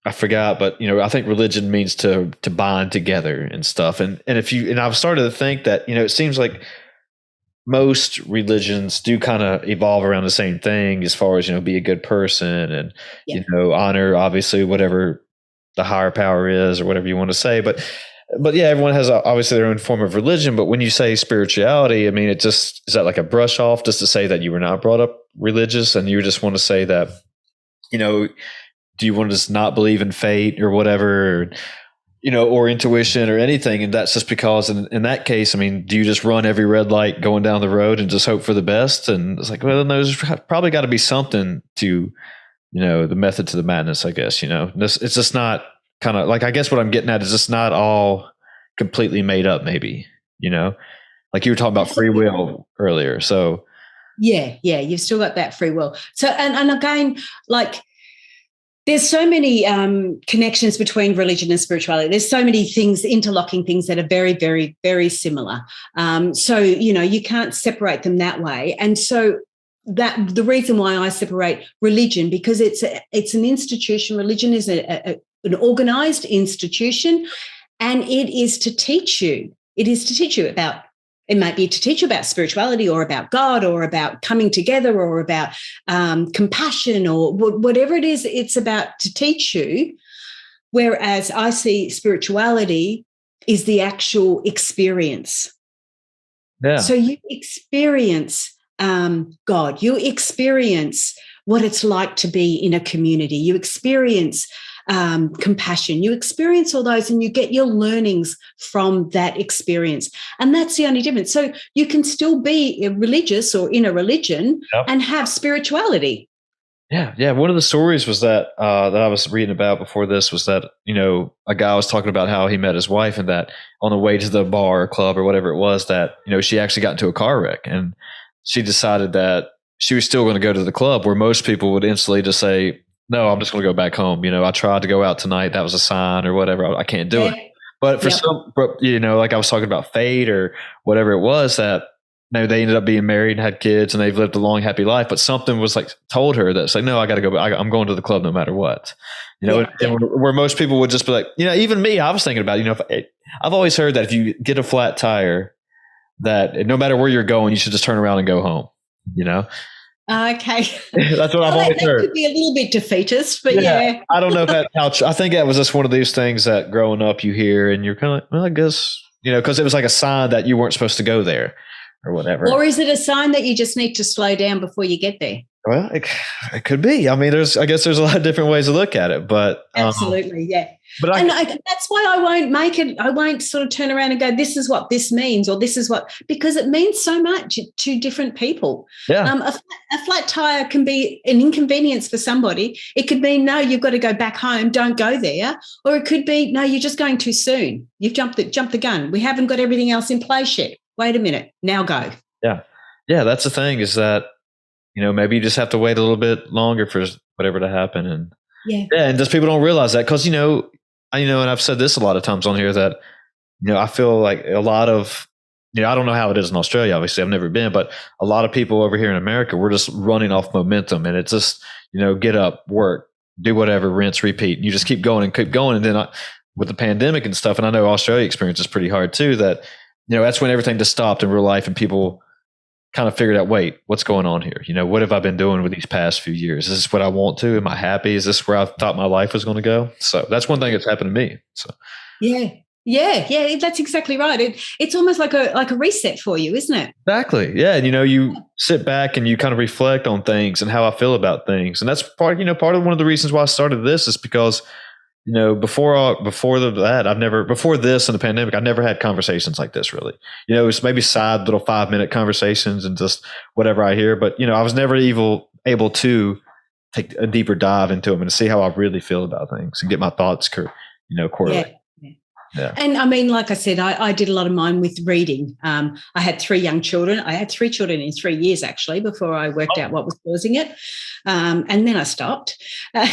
I forgot, but I think religion means to bind together and stuff. And I've started to think that it seems like most religions do kind of evolve around the same thing as far as be a good person and Yeah. honor obviously whatever the higher power is or whatever you want to say, but yeah, everyone has obviously their own form of religion. But when you say spirituality, I mean, is that like a brush off just to say that you were not brought up religious and you just want to say that do you want to just not believe in fate or whatever, or intuition or anything? And that's just because in that case, I mean, do you just run every red light going down the road and just hope for the best? And it's like, well, there's probably got to be something to, the method to the madness, I guess, it's just not kind of like, I guess what I'm getting at is just not all completely made up, maybe, like you were talking about free will earlier. So Yeah, you've still got that free will. So, and again, like, there's so many connections between religion and spirituality. There's so many things, interlocking things that are very, very, very similar. So, you can't separate them that way. And so that the reason why I separate religion, because it's an institution. Religion is an organized institution, and it is to teach you. It is to teach you about. It might be to teach you about spirituality or about God or about coming together or about compassion or whatever it is it's about to teach you. Whereas I see spirituality is the actual experience. yeah. So you experience God. You experience what it's like to be in a community. You experience compassion. You experience all those and you get your learnings from that experience. And that's the only difference. So you can still be religious or in a religion and have spirituality. Yeah. One of the stories was that that I was reading about before this was that, a guy was talking about how he met his wife and that on the way to the bar or club or whatever it was that, she actually got into a car wreck and she decided that she was still going to go to the club, where most people would instantly just say, no, I'm just going to go back home. I tried to go out tonight. That was a sign or whatever. I can't do it. But for some, like I was talking about fate or whatever it was that, they ended up being married and had kids and they've lived a long, happy life. But something was like told her that's like, no, I got to go. I'm going to the club no matter what. Where most people would just be like, even me, I was thinking about, I've always heard that if you get a flat tire, that no matter where you're going, you should just turn around and go home. Okay. That's what I've always heard. That could be a little bit defeatist, but yeah. I don't know if that I think that was just one of these things that growing up you hear and you're kind of like, well, I guess, because it was like a sign that you weren't supposed to go there or whatever. Or is it a sign that you just need to slow down before you get there? Well, it could be. I mean, I guess there's a lot of different ways to look at it, but absolutely, yeah. But that's why I won't make it. I won't sort of turn around and go, "This is what this means," or "This is what," because it means so much to different people. Yeah. A flat tire can be an inconvenience for somebody. It could mean, no, you've got to go back home. Don't go there. Or it could be, no, you're just going too soon. You've jumped the gun. We haven't got everything else in place yet. Wait a minute. Now go. Yeah. That's the thing is that, maybe you just have to wait a little bit longer for whatever to happen. And and just people don't realize that because, and I've said this a lot of times on here that, I feel like a lot of, I don't know how it is in Australia, obviously I've never been, but a lot of people over here in America, we're just running off momentum and it's just, get up, work, do whatever, rinse, repeat. You just keep going and keep going. And then with the pandemic and stuff, and I know Australia experience is pretty hard too, that, that's when everything just stopped in real life and people kind of figured out, wait, what's going on here? What have I been doing with these past few years? Is this what I want to? Am I happy? Is this where I thought my life was going to go? So that's one thing that's happened to me. So yeah, that's exactly right. It's almost like a reset for you, isn't it? Exactly. Yeah. And you sit back and you kind of reflect on things and how I feel about things. And that's part of one of the reasons why I started this is because, before this and the pandemic, I never had conversations like this really. It's maybe side little 5-minute conversations and just whatever I hear. But, I was never able to take a deeper dive into them and see how I really feel about things and get my thoughts correlate. Yeah. Yeah. And I mean, like I said, I did a lot of mine with reading. I had 3 young children. I had 3 children in 3 years, actually, before I worked out what was causing it. And then I stopped. I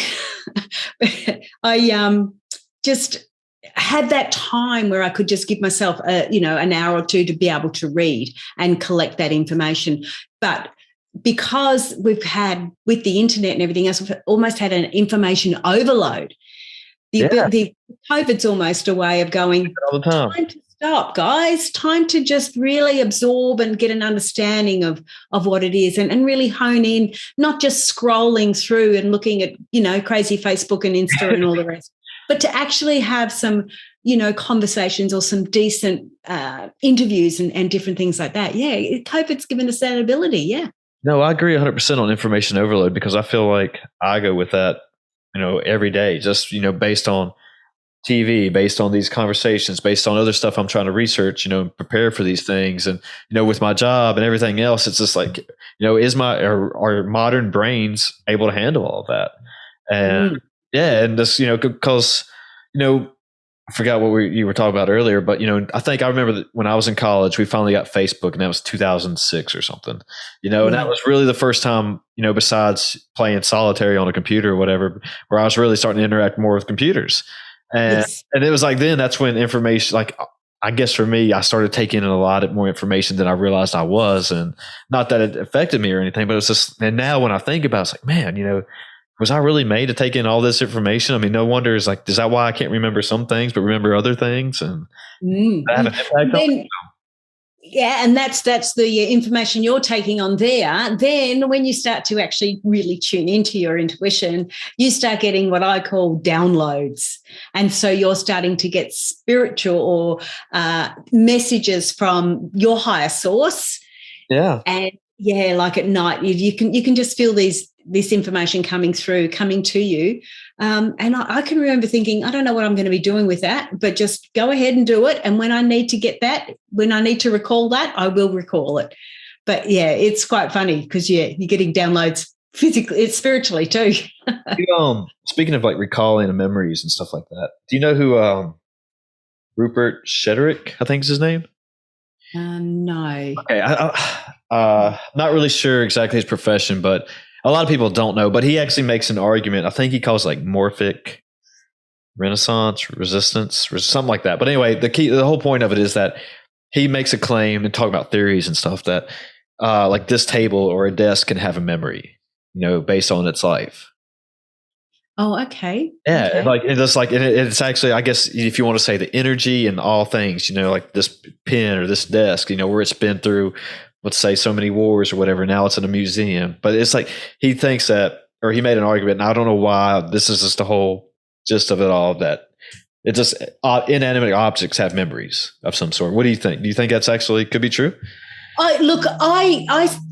just had that time where I could just give myself, an hour or two to be able to read and collect that information. But because we've had, with the internet and everything else, we've almost had an information overload. The COVID's almost a way of going, all the time to stop, guys, time to just really absorb and get an understanding of what it is and really hone in, not just scrolling through and looking at, crazy Facebook and Insta and all the rest, but to actually have some, conversations or some decent interviews and different things like that. Yeah, COVID's given us that ability, yeah. No, I agree 100% on information overload because I feel like I go with that every day, just, based on TV, based on these conversations, based on other stuff I'm trying to research, and prepare for these things. And, with my job and everything else, it's just like, are modern brains able to handle all of that? And and this, because, I forgot what you were talking about earlier, but, I think I remember that when I was in college, we finally got Facebook and that was 2006 or something, and that was really the first time, besides playing solitary on a computer or whatever, where I was really starting to interact more with computers. And it was like, then that's when information, like, I guess for me, I started taking in a lot more information than I realized I was. And not that it affected me or anything, but it was just, and now when I think about it, it's like, man, was I really made to take in all this information? I mean, no wonder is like, is that why I can't remember some things, but remember other things? And that had an impact on me. Yeah, and that's the information you're taking on there. Then when you start to actually really tune into your intuition, you start getting what I call downloads. And so you're starting to get spiritual or messages from your higher source. Yeah. And yeah, like at night, you can just feel this information coming to you. And I can remember thinking, I don't know what I'm going to be doing with that, but just go ahead and do it. And when I need to recall that, I will recall it. But yeah, it's quite funny because you're getting downloads physically, it's spiritually too. Speaking of like recalling and memories and stuff like that, do you know who Rupert Shelor, I think is his name? No. Okay, not really sure exactly his profession, but a lot of people don't know. But he actually makes an argument. I think he calls it like morphic resistance, something like that. But anyway, the whole point of it is that he makes a claim and talk about theories and stuff that like this table or a desk can have a memory, based on its life. Oh, okay. Yeah, okay. It's actually, I guess, if you want to say the energy and all things, like this pen or this desk, where it's been through, let's say, so many wars or whatever. Now it's in a museum, but it's like he thinks that, or he made an argument, and I don't know why. This is just the whole gist of it all, that it just inanimate objects have memories of some sort. What do you think? Do you think that's actually could be true? I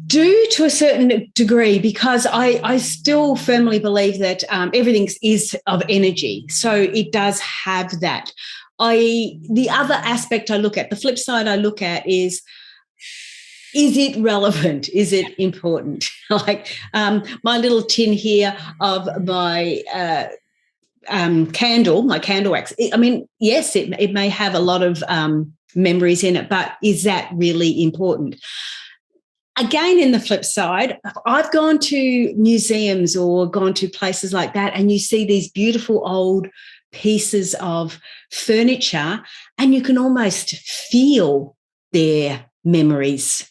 do to a certain degree, because I still firmly believe that everything is of energy. So it does have that. The other aspect I look at, the flip side I look at is it relevant? Is it important? Like my little tin here of my candle, my candle wax. I mean, yes, it may have a lot of memories in it, but is that really important? Again, in the flip side, I've gone to museums or gone to places like that, and you see these beautiful old pieces of furniture, and you can almost feel their memories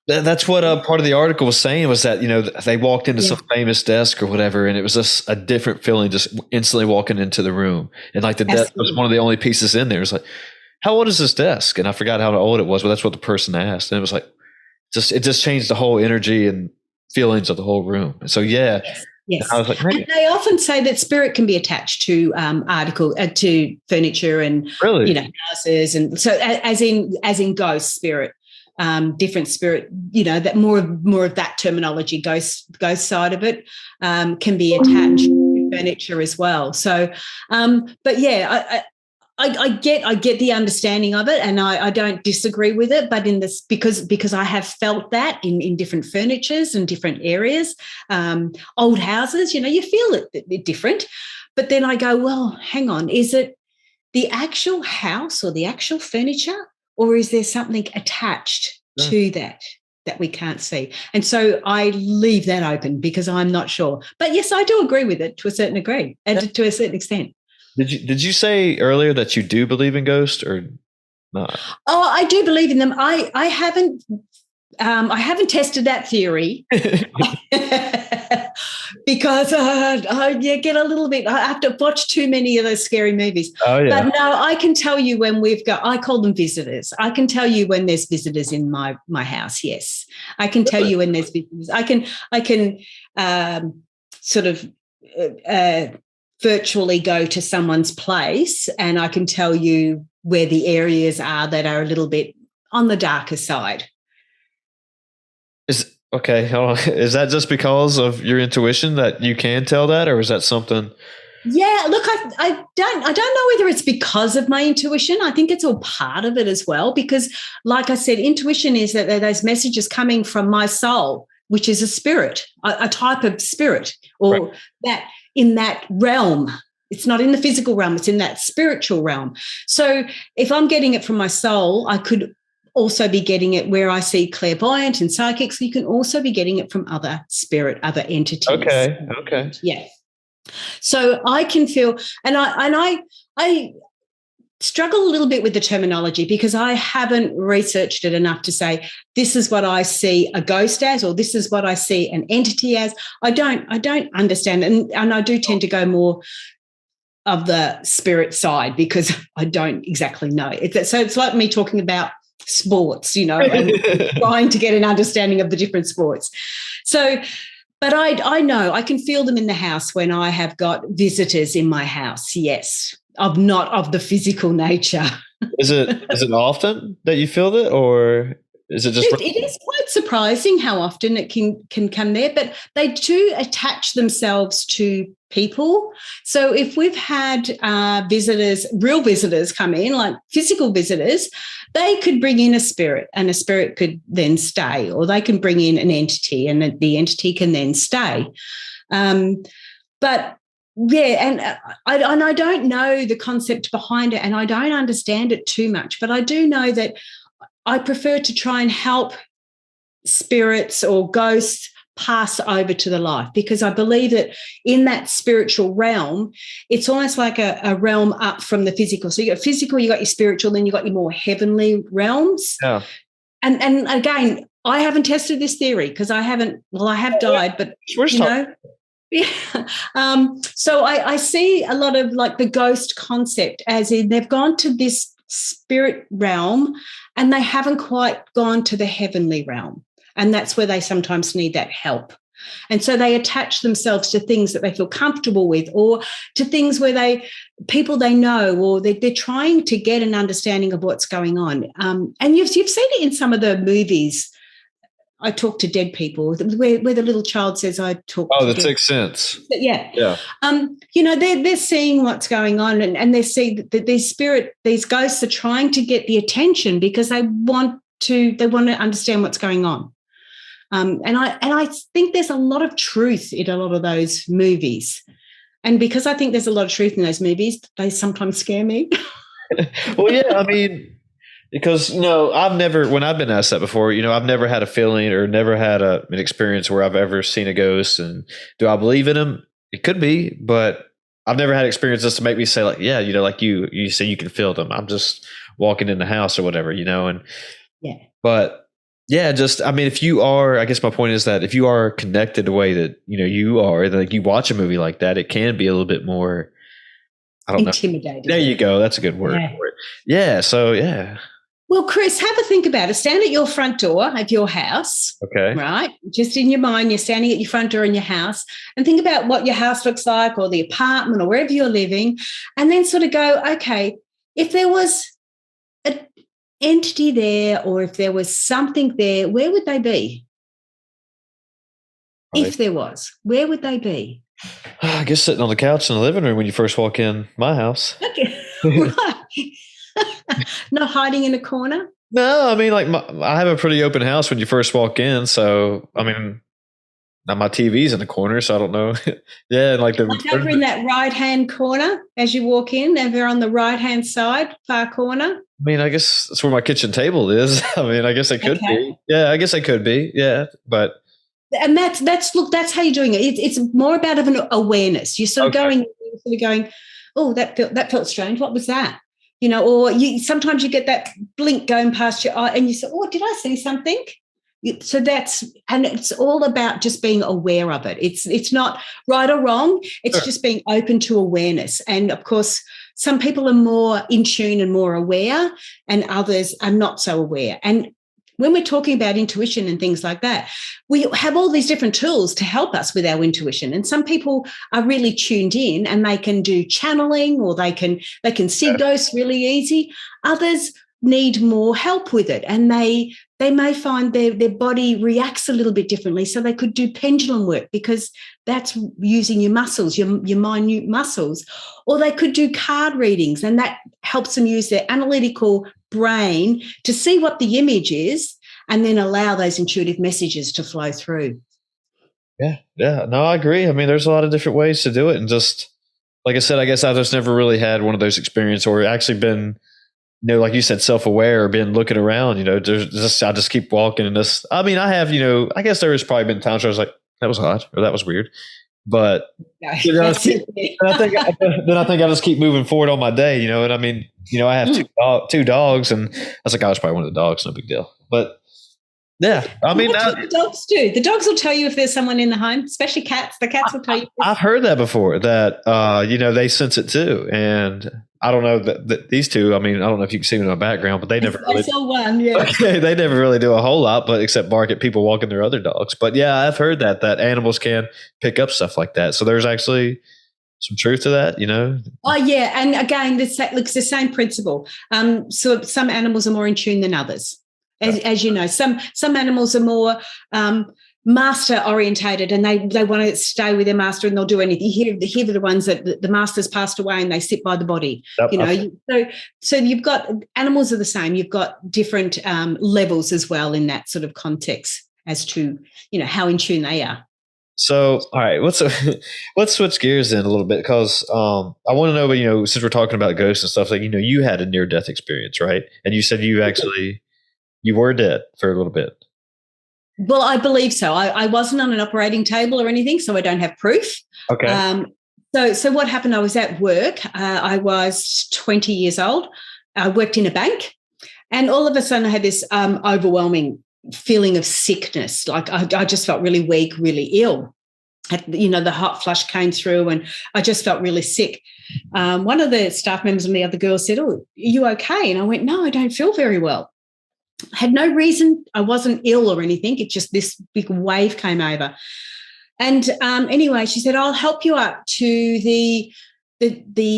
That's what part of the article was saying, was that, they walked into some famous desk or whatever, and it was just a different feeling just instantly walking into the room. And like the desk was one of the only pieces in there. It's like, how old is this desk? And I forgot how old it was, but that's what the person asked. And it was like, it just changed the whole energy and feelings of the whole room. And so, yeah. Yes. I was like, and they often say that spirit can be attached to to furniture and houses, and so as in ghost spirit, different spirit. That more of that terminology, ghost side of it, can be attached to furniture as well. So, but yeah, I get the understanding of it, and I don't disagree with it. But in this, because I have felt that in different furnitures and different areas, old houses, you feel it different. But then I go, well, hang on, is it the actual house or the actual furniture, or is there something attached to that we can't see? And so I leave that open because I'm not sure. But yes, I do agree with it to a certain degree and to a certain extent. Did you say earlier that you do believe in ghosts or not? Oh, I do believe in them. I haven't tested that theory because I get a little bit. I have to watch too many of those scary movies. Oh yeah. But no, I can tell you when I call them visitors. I can tell you when there's visitors in my house. Yes, I can tell you when there's visitors. I can sort of. Virtually go to someone's place, and I can tell you where the areas are that are a little bit on the darker side. Okay, hold on. Is that just because of your intuition that you can tell that, or is that something? Yeah, look, I don't know whether it's because of my intuition. I think it's all part of it as well, because like I said, intuition is that those messages coming from my soul, which is a spirit, a type of spirit, or that in that realm. It's not in the physical realm, it's in that spiritual realm. So if I'm getting it from my soul, I could also be getting it where I see clairvoyant and psychics. You can also be getting it from other entities. Okay. Yeah. So I can feel, and I struggle a little bit with the terminology because I haven't researched it enough to say this is what I see a ghost as, or this is what I see an entity as. I don't understand, and I do tend to go more of the spirit side because I don't exactly know. So it's like me talking about sports, and trying to get an understanding of the different sports. So, but I know I can feel them in the house when I have got visitors in my house. Yes. Not of the physical nature. Is it often that you feel that, or is it just? It is quite surprising how often it can come there, but they do attach themselves to people. So if we've had real visitors come in, like physical visitors, they could bring in a spirit, and a spirit could then stay, or they can bring in an entity, and the entity can then stay. But yeah, and I don't know the concept behind it, and I don't understand it too much, but I do know that I prefer to try and help spirits or ghosts pass over to the life, because I believe that in that spiritual realm, it's almost like a realm up from the physical. So you got physical, you got your spiritual, then you got your more heavenly realms. Yeah. And again, I haven't tested this theory because I haven't. Well, I have died, but Yeah. So I see a lot of like the ghost concept as in they've gone to this spirit realm and they haven't quite gone to the heavenly realm. And that's where they sometimes need that help. And so they attach themselves to things that they feel comfortable with, or to things where people they know, or they're trying to get an understanding of what's going on. And you've seen it in some of the movies. I talk to dead people, where the little child says, I talk to the dead. Sixth Sense. Yeah. Yeah. They're seeing what's going on, and they see that these ghosts are trying to get the attention because they want to understand what's going on. And I think there's a lot of truth in a lot of those movies. And because I think there's a lot of truth in those movies, they sometimes scare me. Well, yeah, I mean, because, when I've been asked that before, I've never had a feeling or never had an experience where I've ever seen a ghost. And do I believe in them? It could be, but I've never had experiences to make me say like, yeah, like you say you can feel them. I'm just walking in the house or whatever, and yeah. But Yeah, just I mean, if you are, I guess my point is that if you are connected the way that you are, like you watch a movie like that, it can be a little bit more. I don't know. There Intimidating. you go. That's a good word Yeah. for it. Yeah. So yeah. Well, Chris, have a think about it. Stand at your front door of your house, Okay. right? Just in your mind, you're standing at your front door in your house and think about what your house looks like or the apartment or wherever you're living. And then sort of go, okay, if there was an entity there or if there was something there, where would they be? Right. If there was, where would they be? I guess sitting on the couch in the living room when you first walk in my house. Okay, right. Not hiding in a corner. No, I mean, like I have a pretty open house when you first walk in. So, I mean, now my TV's in the corner, so I don't know. Yeah, and like Like over in that right-hand corner as you walk in, over on the right-hand side, far corner. I mean, I guess that's where my kitchen table is. I mean, I guess it could be. Yeah, I guess it could be. Yeah, but and that's look, that's how you're doing it. It's more about of an awareness. You're sort of going, oh, that felt strange. What was that? Or sometimes you get that blink going past your eye, and you say, oh, did I see something? So it's all about just being aware of it. It's not right or wrong. It's just being open to awareness. And of course, some people are more in tune and more aware, and others are not so aware. And when we're talking about intuition and things like that, we have all these different tools to help us with our intuition. And some people are really tuned in and they can do channeling or they can see ghosts really easy. Others need more help with it, and they may find their body reacts a little bit differently. So they could do pendulum work because that's using your muscles, your minute muscles. Or they could do card readings, and that helps them use their analytical brain to see what the image is and then allow those intuitive messages to flow through. Yeah. No, I agree. I mean, there's a lot of different ways to do it. And just like I said, I guess I just never really had one of those experiences or actually been like you said, self-aware or been looking around, there's just, I just keep walking in this. I mean, I have, I guess there has probably been times where I was like, that was odd or that was weird. But No, then I think I just keep moving forward on my day, and I mean, I have two dogs and I was like, I was probably one of the dogs, no big deal. But yeah, I mean, that's what the dogs do. The dogs will tell you if there's someone in the home, especially cats. The cats will tell you. I've heard that before that, they sense it too. And I don't know that these two, I mean, I don't know if you can see them in my background, but they never really. I saw one, yeah. Okay, they never really do a whole lot, but except bark at people walking their other dogs. But yeah, I've heard that animals can pick up stuff like that. So there's actually some truth to that, Oh yeah, and again, it's the same principle. So some animals are more in tune than others, as you know. Some animals are more master orientated, and they want to stay with their master, and they'll do anything. You hear the ones that the master's passed away and they sit by the body. So you've got animals are the same. You've got different levels as well in that sort of context as to how in tune they are. So, all right, let's switch gears then a little bit because I want to know, since we're talking about ghosts and stuff, like you had a near-death experience, right? And you said you were dead for a little bit. Well, I believe so. I wasn't on an operating table or anything, so I don't have proof. Okay. So what happened? I was at work. I was 20 years old. I worked in a bank, and all of a sudden I had this overwhelming feeling of sickness. Like I just felt really weak, really ill. The hot flush came through and I just felt really sick. One of the staff members and the other girls said, "Oh, are you okay?" And I went, "No, I don't feel very well." I had no reason. I wasn't ill or anything. It just this big wave came over. And anyway, she said, "I'll help you up to the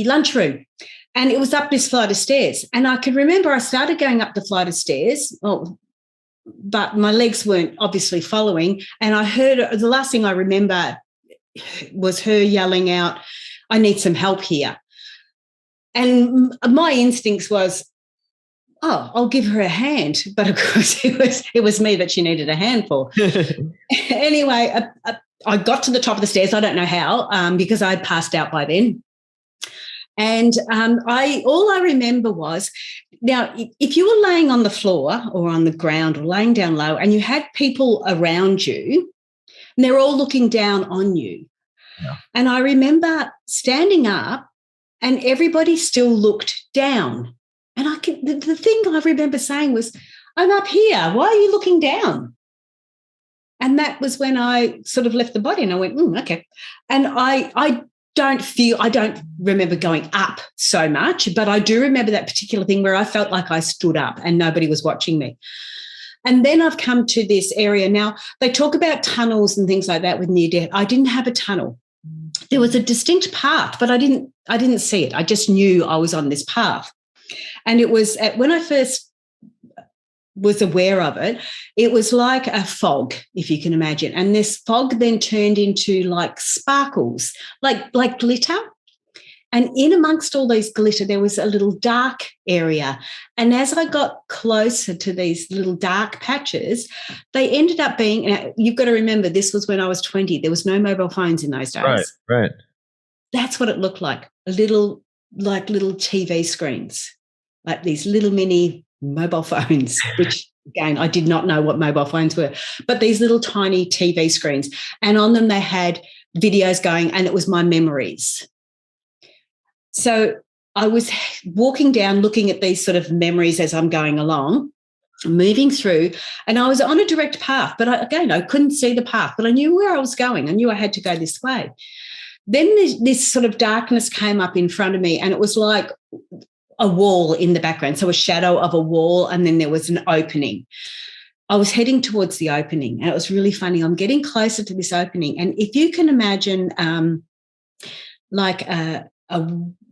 lunchroom." And it was up this flight of stairs. And I could remember I started going up the flight of stairs. But my legs weren't obviously following. And I heard the last thing I remember was her yelling out, "I need some help here." And my instincts was, "Oh, I'll give her a hand." But of course, it was me that she needed a hand for. Anyway, I got to the top of the stairs. I don't know how, because I'd passed out by then. And all I remember was, now, if you were laying on the floor or on the ground or laying down low and you had people around you and they're all looking down on you. Yeah. And I remember standing up and everybody still looked down. And the thing I remember saying was, I'm up here. Why are you looking down? And that was when I sort of left the body and I went, okay. And I don't remember going up so much, but I do remember that particular thing where I felt like I stood up and nobody was watching me. And then I've come to this area. Now, they talk about tunnels and things like that with near death. I didn't have a tunnel. There was a distinct path, but I didn't see it. I just knew I was on this path. And it was when I first was aware of it, it was like a fog, if you can imagine. And this fog then turned into like sparkles, like glitter. And in amongst all these glitter, there was a little dark area. And as I got closer to these little dark patches, they ended up being, you've got to remember, this was when I was 20. There was no mobile phones in those days. Right. That's what it looked like, little TV screens, like these little mini mobile phones, which, again, I did not know what mobile phones were, but these little tiny TV screens. And on them they had videos going, and it was my memories. So I was walking down looking at these sort of memories as I'm going along, moving through, and I was on a direct path, but I couldn't see the path, but I knew where I was going. I knew I had to go this way. Then this sort of darkness came up in front of me, and it was like a wall in the background, so a shadow of a wall, and then there was an opening. I was heading towards the opening, and it was really funny. I'm getting closer to this opening, and if you can imagine like a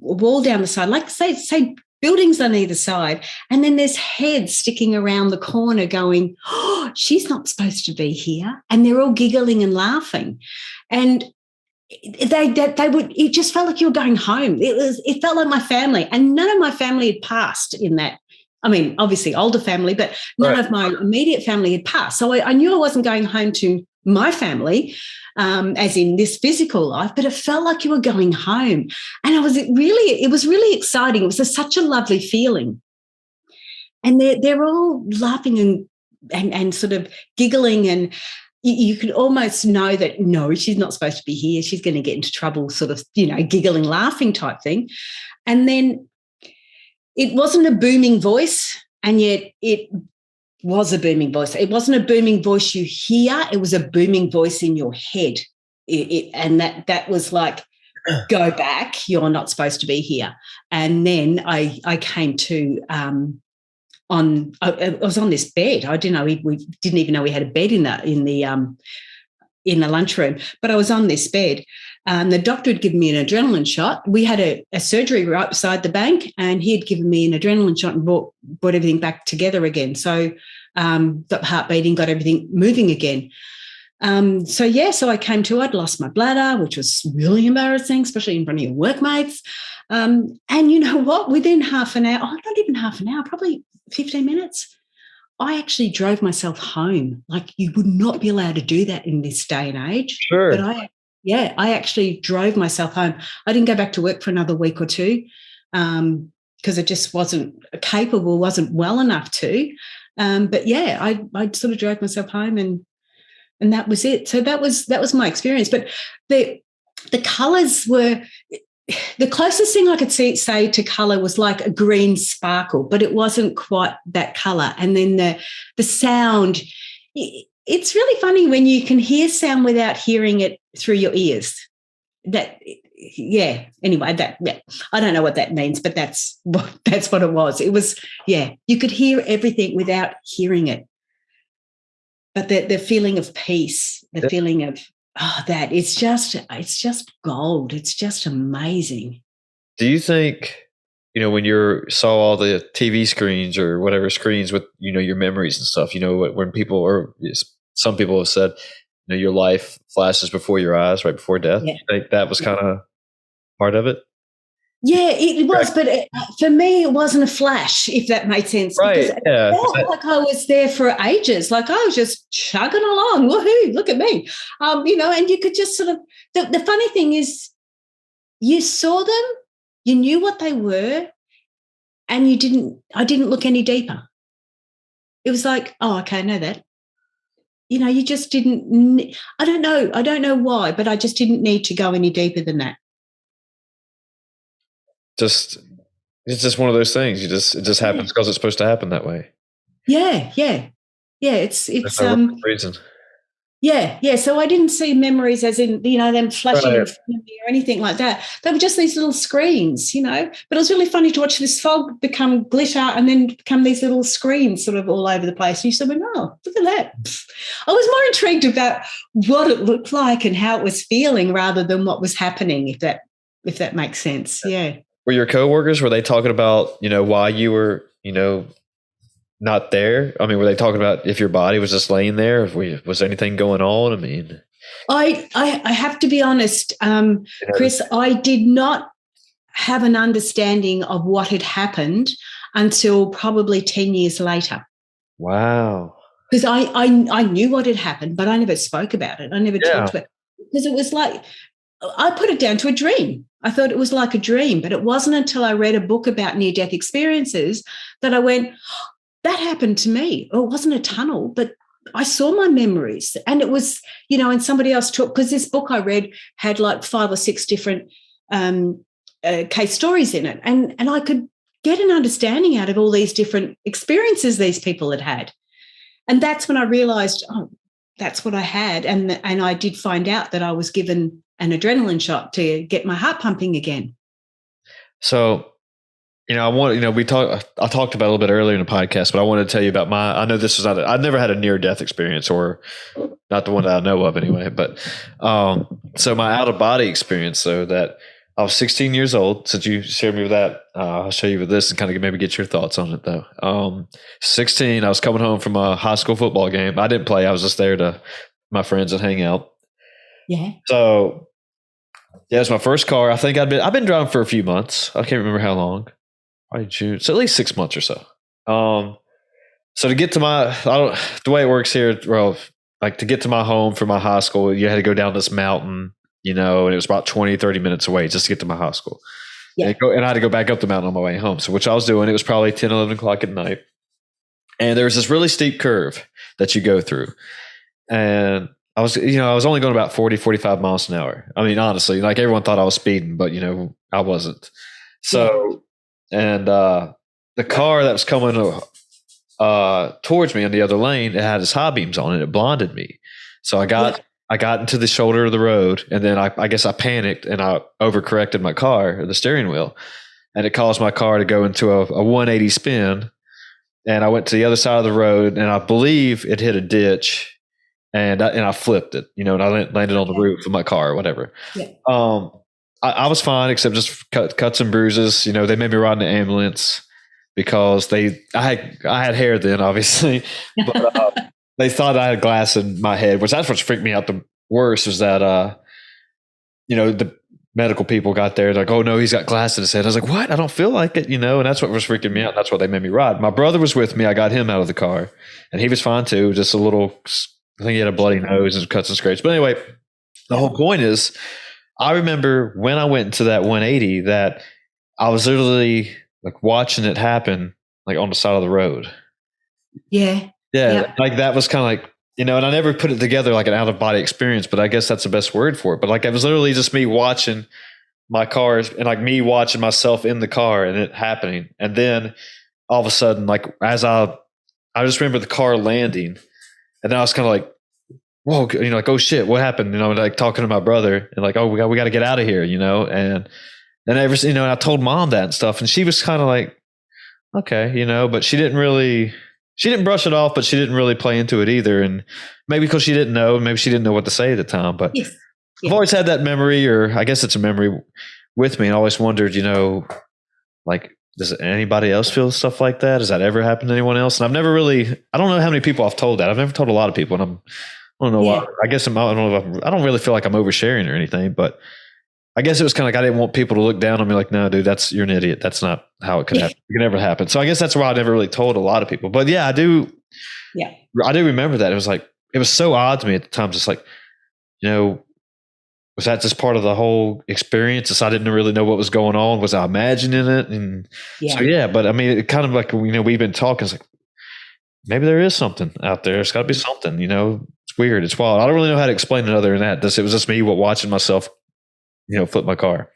wall down the side, like say buildings on either side, and then there's heads sticking around the corner going, oh, she's not supposed to be here. And they're all giggling and laughing. And it just felt like you were going home. It felt like my family, and none of my family had passed in that. I mean, obviously older family, but none of my immediate family had passed. So I knew I wasn't going home to my family, as in this physical life, but it felt like you were going home. And it was really exciting. It was such a lovely feeling. And they're all laughing and sort of giggling, and you could almost know that, no, she's not supposed to be here. She's going to get into trouble, sort of, giggling, laughing type thing. And then it wasn't a booming voice, and yet it was a booming voice. It wasn't a booming voice you hear. It was a booming voice in your head. And that was like, go back. You're not supposed to be here. And then I came to I was on this bed. I didn't know we didn't even know we had a bed in the lunchroom, but I was on this bed. The doctor had given me an adrenaline shot. We had a surgery right beside the bank, and he had given me an adrenaline shot and brought everything back together again. So got heart beating, got everything moving again. So I came to, I'd lost my bladder, which was really embarrassing, especially in front of your workmates. And you know what? Within half an hour, not even half an hour, probably 15 minutes, I actually drove myself home. Like, you would not be allowed to do that in this day and age. Sure. But I actually drove myself home. I didn't go back to work for another week or two because it just wasn't capable, wasn't well enough to. But I sort of drove myself home, and that was it. So that was my experience. But the colours were, the closest thing I could say to colour was like a green sparkle, but it wasn't quite that colour. And then the sound, it's really funny when you can hear sound without hearing it through your ears. Anyway, I don't know what that means, but that's what it was. It was, you could hear everything without hearing it. But the feeling of peace, the feeling of, that it's just gold. It's just amazing. Do you think, when you saw all the TV screens or whatever screens with, your memories and stuff, when people, or some people have said, your life flashes before your eyes right before death. Yeah. You think that was kind of part of it? Yeah, it was, but for me, it wasn't a flash, if that made sense. Right. Because it felt like I was there for ages. Like, I was just chugging along. Woohoo, look at me. And you could just sort of, the funny thing is, you saw them, you knew what they were, and I didn't look any deeper. It was like, oh, okay, I know that. You just didn't, I don't know why, but I just didn't need to go any deeper than that. It's just one of those things. It just happens because it's supposed to happen that way. Yeah, yeah, yeah. There's no rhyme or reason. Yeah, yeah. So I didn't see memories as in, them flashing in Right. front of me or anything like that. They were just these little screens, But it was really funny to watch this fog become glitter and then become these little screens sort of all over the place. And you sort of went, oh, look at that. I was more intrigued about what it looked like and how it was feeling rather than what was happening, if that makes sense. Yeah. Were your coworkers, were they talking about, why you were, not there? I mean, were they talking about if your body was just laying there? If was anything going on? I mean, I have to be honest, you Chris, I did not have an understanding of what had happened until probably 10 years later. wow. Because I knew what had happened, but I never spoke about it. I never talked about it. Because it was like, I put it down to a dream. I thought it was like a dream, but it wasn't until I read a book about near-death experiences that I went, that happened to me. Oh, it wasn't a tunnel, but I saw my memories. And it was, and somebody else took, because this book I read had like 5 or 6 different case stories in it. And I could get an understanding out of all these different experiences these people had had. And that's when I realized, oh, that's what I had. And I did find out that I was given an adrenaline shot to get my heart pumping again. So, I talked about it a little bit earlier in the podcast, but I wanted to tell you about I know this was I've never had a near death experience, or not the one that I know of anyway. But, so my out of body experience, though, that I was 16 years old. Since you shared me with that, I'll show you with this and kind of maybe get your thoughts on it, though. 16, I was coming home from a high school football game. I didn't play. I was just there to my friends and hang out. Yeah. So, yeah, it was my first car. I think I've been driving for a few months. I can't remember how long. Probably June. So at least 6 months or so. So to get to the way it works here, well, like to get to my home from my high school, you had to go down this mountain, and it was about 20, 30 minutes away just to get to my high school. Yeah. And I had to go back up the mountain on my way home. So which I was doing, it was probably 10, 11 o'clock at night. And there was this really steep curve that you go through. And I was only going about 40, 45 miles an hour. I mean, honestly, like everyone thought I was speeding, but I wasn't. So, and the car that was coming towards me on the other lane, it had its high beams on it. It blinded me. So I got into the shoulder of the road, and then I guess I panicked and I overcorrected my car, the steering wheel, and it caused my car to go into a 180 spin. And I went to the other side of the road, and I believe it hit a ditch. And I flipped it, and I landed on the roof of my car or whatever. Yeah. I was fine, except just cuts and bruises. They made me ride in the ambulance because I had hair then, obviously, but they thought I had glass in my head, which that's what freaked me out the worst was that the medical people got there. They're like, oh no, he's got glass in his head. I was like, what? I don't feel like it, and that's what was freaking me out. That's what they made me ride. My brother was with me. I got him out of the car, and he was fine too. Just a little. I think he had a bloody nose and cuts and scrapes. But anyway, the whole point is, I remember when I went into that 180 that I was literally like watching it happen, like on the side of the road. Yeah. Yeah. Like that was kind of like, and I never put it together like an out of body experience, but I guess that's the best word for it. But like, it was literally just me watching my cars and like me watching myself in the car and it happening. And then all of a sudden, like as I just remember the car landing. And then I was kind of like, whoa, like, oh shit, what happened? Like talking to my brother and like, oh, we got to get out of here, and then and I told mom that and stuff. And she was kind of like, okay, but she didn't brush it off, but she didn't really play into it either. And maybe because she didn't know, maybe she didn't know what to say at the time, but yes. I've always had that memory, or I guess it's a memory with me. And I always wondered, like, does anybody else feel stuff like that? Has that ever happened to anyone else? And I don't know how many people I've told that. I've never told a lot of people, and I don't know why. I guess I don't know I don't really feel like I'm oversharing or anything, but I guess it was kind of like I didn't want people to look down on me like, no, dude, you're an idiot. That's not how it could happen. It can never happen. So I guess that's why I never really told a lot of people. But yeah, I do. Yeah, I do remember that. It was like, it was so odd to me at the time. Just like, was that just part of the whole experience? Just I didn't really know what was going on. Was I imagining it? And so, yeah, but I mean, it kind of like, we've been talking. It's like, maybe there is something out there. It's got to be something, it's weird. It's wild. I don't really know how to explain it other than that. It was just me watching myself, flip my car.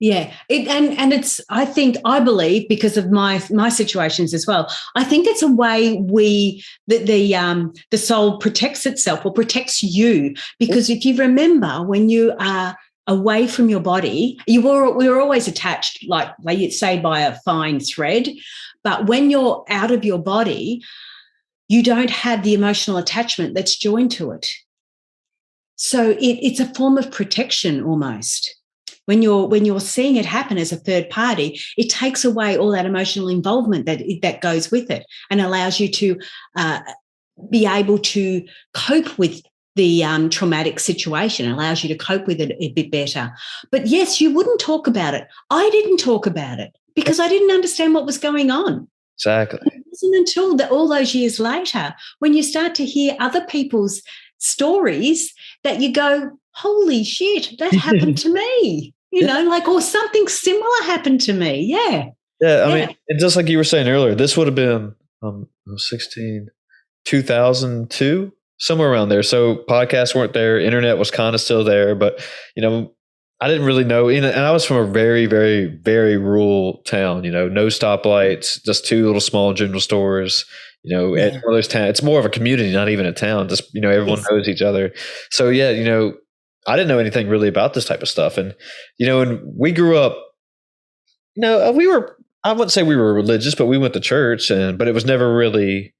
Yeah, I believe because of my situations as well. I think it's a way the soul protects itself or protects you, because if you remember, when you are away from your body, we were always attached, like you say, by a fine thread. But when you're out of your body, you don't have the emotional attachment that's joined to it. So it's a form of protection almost. When you're seeing it happen as a third party, it takes away all that emotional involvement that goes with it, and allows you to be able to cope with the traumatic situation. It allows you to cope with it a bit better. But yes, you wouldn't talk about it. I didn't talk about it because I didn't understand what was going on. Exactly. It wasn't until all those years later, when you start to hear other people's stories, that you go, holy shit, that happened to me, or something similar happened to me. Yeah. Yeah. I mean, and just like you were saying earlier, this would have been 2002, somewhere around there. So podcasts weren't there. Internet was kind of still there, but, I didn't really know. And I was from a very, very, very rural town, no stoplights, just two little small general stores. It's one of those towns. It's more of a community, not even a town. Just everyone knows each other. So yeah, I didn't know anything really about this type of stuff. And and we grew up. We were. I wouldn't say we were religious, but we went to church, but it was never really,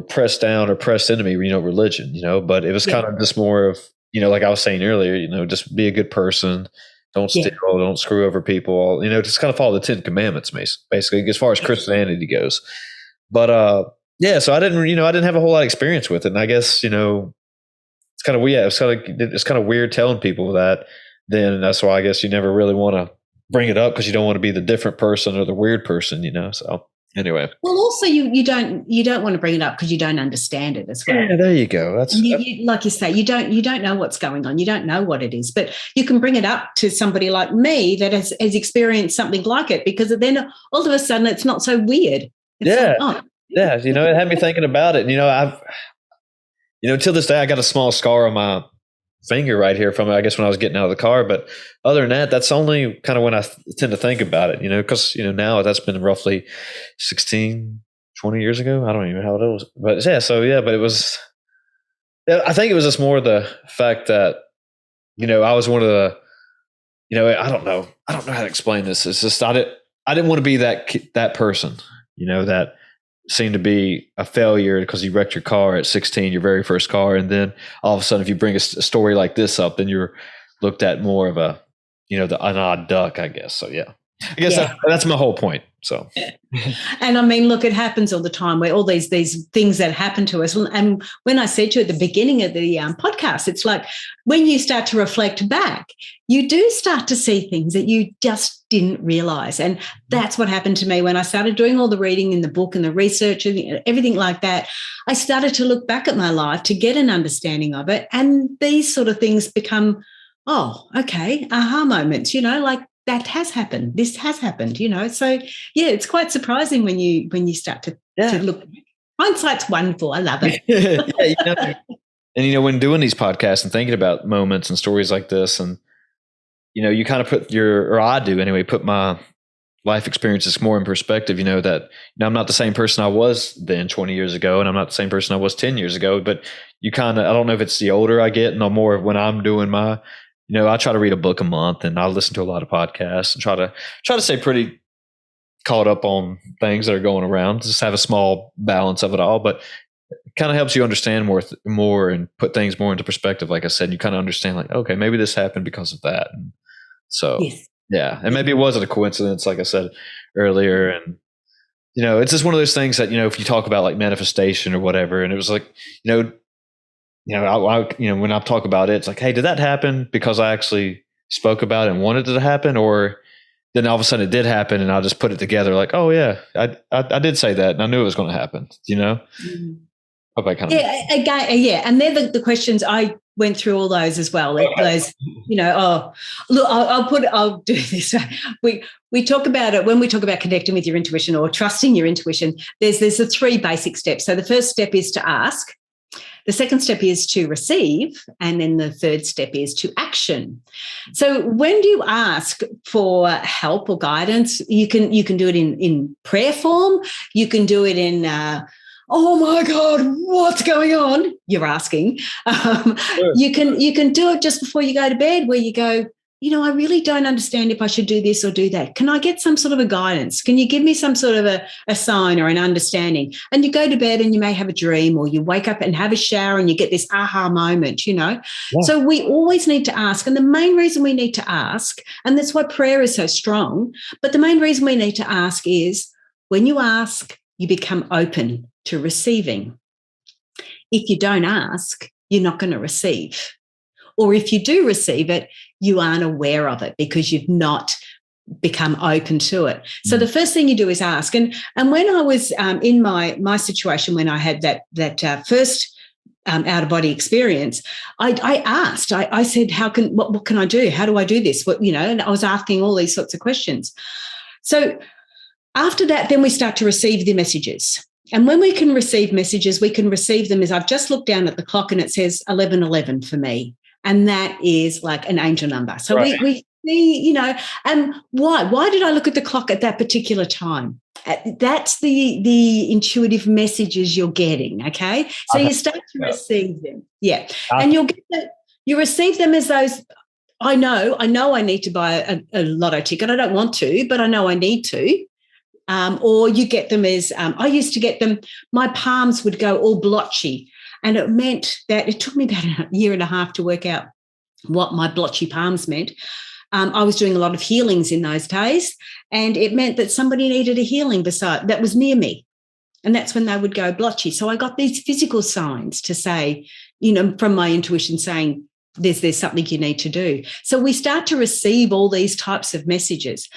pressed down or pressed into me. Religion. But it was kind of just more of like I was saying earlier. Just be a good person. Don't steal. Don't screw over people. Just kind of follow the 10 Commandments, basically, as far as Christianity goes. But so I didn't have a whole lot of experience with it, and I guess it's kind of weird. It's kind of weird telling people that. Then that's why I guess you never really want to bring it up, because you don't want to be the different person or the weird person, So anyway. Well, also you don't want to bring it up because you don't understand it as well. Yeah, there you go. That's like you say, you don't know what's going on. You don't know what it is, but you can bring it up to somebody like me that has experienced something like it, because then all of a sudden it's not so weird. It's yeah. It had me thinking about it. I've, till this day, I got a small scar on my finger right here from it, I guess, when I was getting out of the car. But other than that, that's only kind of when I tend to think about it, because, now that's been roughly 16, 20 years ago. I don't even know how it was. But yeah, but it was, I think it was just more the fact that, I was one of the, I don't know how to explain this. It's just, I didn't want to be that person, that seemed to be a failure because you wrecked your car at 16, your very first car. And then all of a sudden, if you bring a story like this up, then you're looked at more of a, an odd duck, I guess. So, yeah, I guess that's my whole point. So, and I mean, look, it happens all the time, where all these things that happen to us. And when I said to you at the beginning of the podcast, it's like when you start to reflect back, you do start to see things that you just didn't realize. And that's what happened to me when I started doing all the reading in the book and the research and everything like that. I started to look back at my life to get an understanding of it. And these sort of things become, oh, okay, aha moments, like, that has happened. This has happened, So yeah, it's quite surprising when you start to look. Hindsight's wonderful. I love it. And when doing these podcasts and thinking about moments and stories like this, and you kind of or I do anyway, put my life experiences more in perspective. That I'm not the same person I was then 20 years ago, and I'm not the same person I was 10 years ago. But you kind of, I don't know if it's the older I get, no more when I'm doing my. I try to read a book a month, and I listen to a lot of podcasts and try to stay pretty caught up on things that are going around. Just have a small balance of it all, but it kind of helps you understand more and put things more into perspective. Like I said, you kind of understand, like, okay, maybe this happened because of that. And so, yeah, and maybe it wasn't a coincidence, like I said earlier. And it's just one of those things that if you talk about like manifestation or whatever, and it was like when I talk about it, it's like, hey, did that happen because I actually spoke about it and wanted it to happen? Or then all of a sudden it did happen and I'll just put it together like, oh yeah, I did say that and I knew it was going to happen, Mm-hmm. Hope I kind of. Yeah, again, and they're the questions. I went through all those as well. Those, look, I'll do this. We talk about it when we talk about connecting with your intuition or trusting your intuition. There's the 3 basic steps. So the first step is to ask, The second step is to receive, and then the third step is to action. So when you ask for help or guidance, you can do it in prayer form. You can do it in oh my God, what's going on? You're asking. Sure. You can do it just before you go to bed, where you go, I really don't understand if I should do this or do that. Can I get some sort of a guidance? Can you give me some sort of a sign or an understanding? And you go to bed and you may have a dream, or you wake up and have a shower and you get this aha moment, Yeah. So we always need to ask. And the main reason we need to ask, and that's why prayer is so strong, but the main reason we need to ask is when you ask, you become open to receiving. If you don't ask, you're not going to receive. Or if you do receive it, you aren't aware of it because you've not become open to it. So the first thing you do is ask. And when I was in my situation, when I had that first out of body experience, I asked. I said, what can I do? How do I do this? And I was asking all these sorts of questions. So after that, then we start to receive the messages. And when we can receive messages, we can receive them as I've just looked down at the clock and it says 11:11 for me. And that is like an angel number. So right. we see, and why did I look at the clock at that particular time? That's the intuitive messages you're getting, okay? So you start to receive them. Yeah. And you receive them as those, I know I need to buy a lotto ticket. I don't want to, but I know I need to. Or you get them as, I used to get them, my palms would go all blotchy. And it meant that it took me about a year and a half to work out what my blotchy palms meant. I was doing a lot of healings in those days, and it meant that somebody needed a healing that was near me. And that's when they would go blotchy. So I got these physical signs to say, from my intuition saying, there's something you need to do. So we start to receive all these types of messages.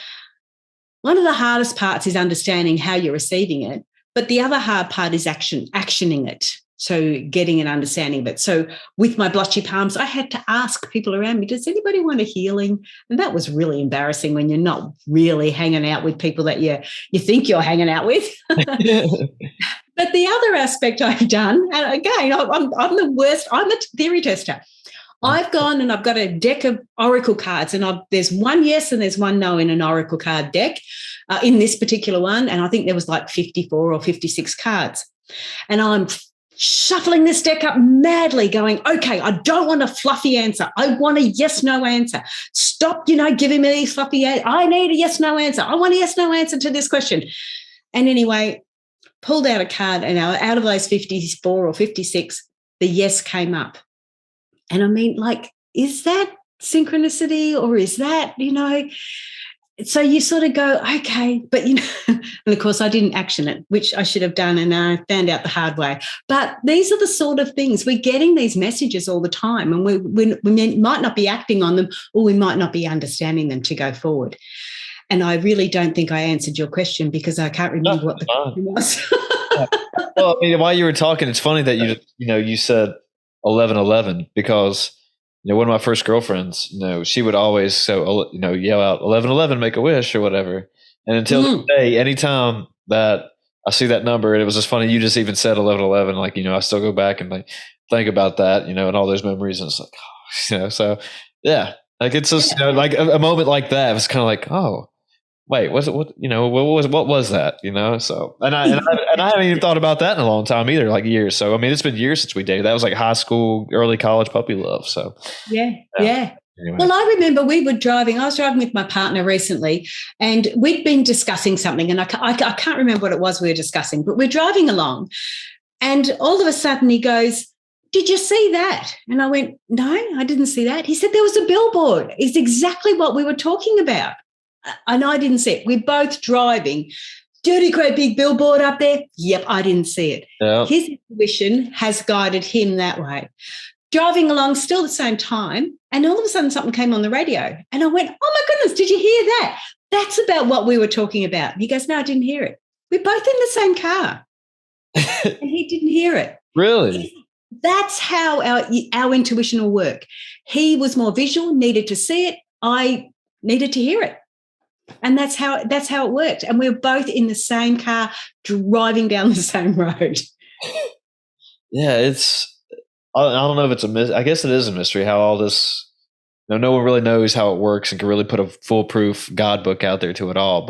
One of the hardest parts is understanding how you're receiving it, but the other hard part is actioning it. So getting an understanding of it. So with my blotchy palms, I had to ask people around me, does anybody want a healing? And that was really embarrassing when you're not really hanging out with people that you think you're hanging out with. But the other aspect I've done, and again, I'm the worst, I'm a theory tester. I've gone and I've got a deck of oracle cards, and there's one yes and there's one no in an oracle card deck in this particular one. And I think there was like 54 or 56 cards. And I'm shuffling this deck up madly going, okay, I don't want a fluffy answer. I want a yes-no answer. Stop, giving me these fluffy answers. I need a yes-no answer. I want a yes-no answer to this question. And anyway, pulled out a card, and out of those 54 or 56, the yes came up. And I mean, is that synchronicity, or is that, so you sort of go, okay, but, and of course I didn't action it, which I should have done, and I found out the hard way. But these are the sort of things, we're getting these messages all the time, and we might not be acting on them, or we might not be understanding them to go forward. And I really don't think I answered your question because I can't remember what the question was. Well, I mean, while you were talking, it's funny that you said 11:11 because one of my first girlfriends, she would always yell out 11:11, make a wish or whatever. And until today, anytime that I see that number, and it was just funny, you just even said 11:11, I still go back and think about that, and all those memories, and it's like, so yeah, it's just a moment like that. It was kind of like, oh, wait, was it what was that? So and I haven't even thought about that in a long time either, like years. So I mean, it's been years since we dated. That was like high school, early college puppy love. So yeah. Anyway. Well, I remember I was driving with my partner recently, and we'd been discussing something, and I can't remember what it was we were discussing, but we're driving along, and all of a sudden he goes, "Did you see that?" And I went, "No, I didn't see that." He said, "There was a billboard. It's exactly what we were talking about." And I didn't see it. We're both driving. Dirty, great big billboard up there. Yep, I didn't see it. Yep. His intuition has guided him that way. Driving along, still the same time, and all of a sudden something came on the radio. And I went, "Oh, my goodness, did you hear that? That's about what we were talking about." And he goes, "No, I didn't hear it. We're both in the same car." And he didn't hear it. Really? That's how our intuition will work. He was more visual, needed to see it. I needed to hear it. And that's how it worked. And we were both in the same car driving down the same road. Yeah, it's I don't know if it's I guess it is a mystery how all this. No one really knows how it works and can really put a foolproof God book out there to it all.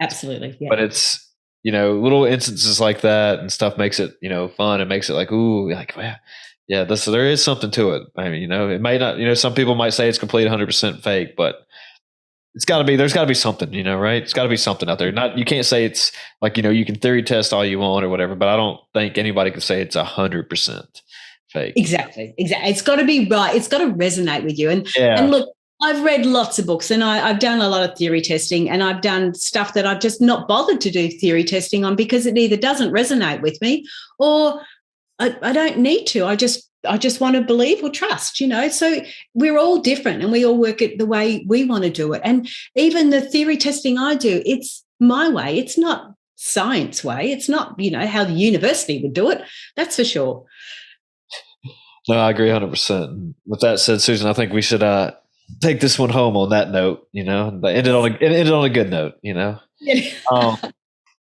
Absolutely. Yeah. But it's little instances like that and stuff makes it fun. It makes it like ooh, like well, yeah. There is something to it. I mean, it might not. Some people might say it's complete 100% fake, but it's got to be. There's got to be something. Right? It's got to be something out there. Not you can't say it's like you can theory test all you want or whatever, but I don't think anybody can say it's 100% fake. Exactly. It's got to be right. It's got to resonate with you. And look, I've read lots of books and I've done a lot of theory testing, and I've done stuff that I've just not bothered to do theory testing on because it either doesn't resonate with me or I don't need to. I just want to believe or trust, So we're all different and we all work it the way we want to do it. And even the theory testing I do, it's my way. It's not science way. It's not, how the university would do it. That's for sure. No, I agree 100%. With that said, Susan, I think we should take this one home on that note, end it on a good note, Yeah.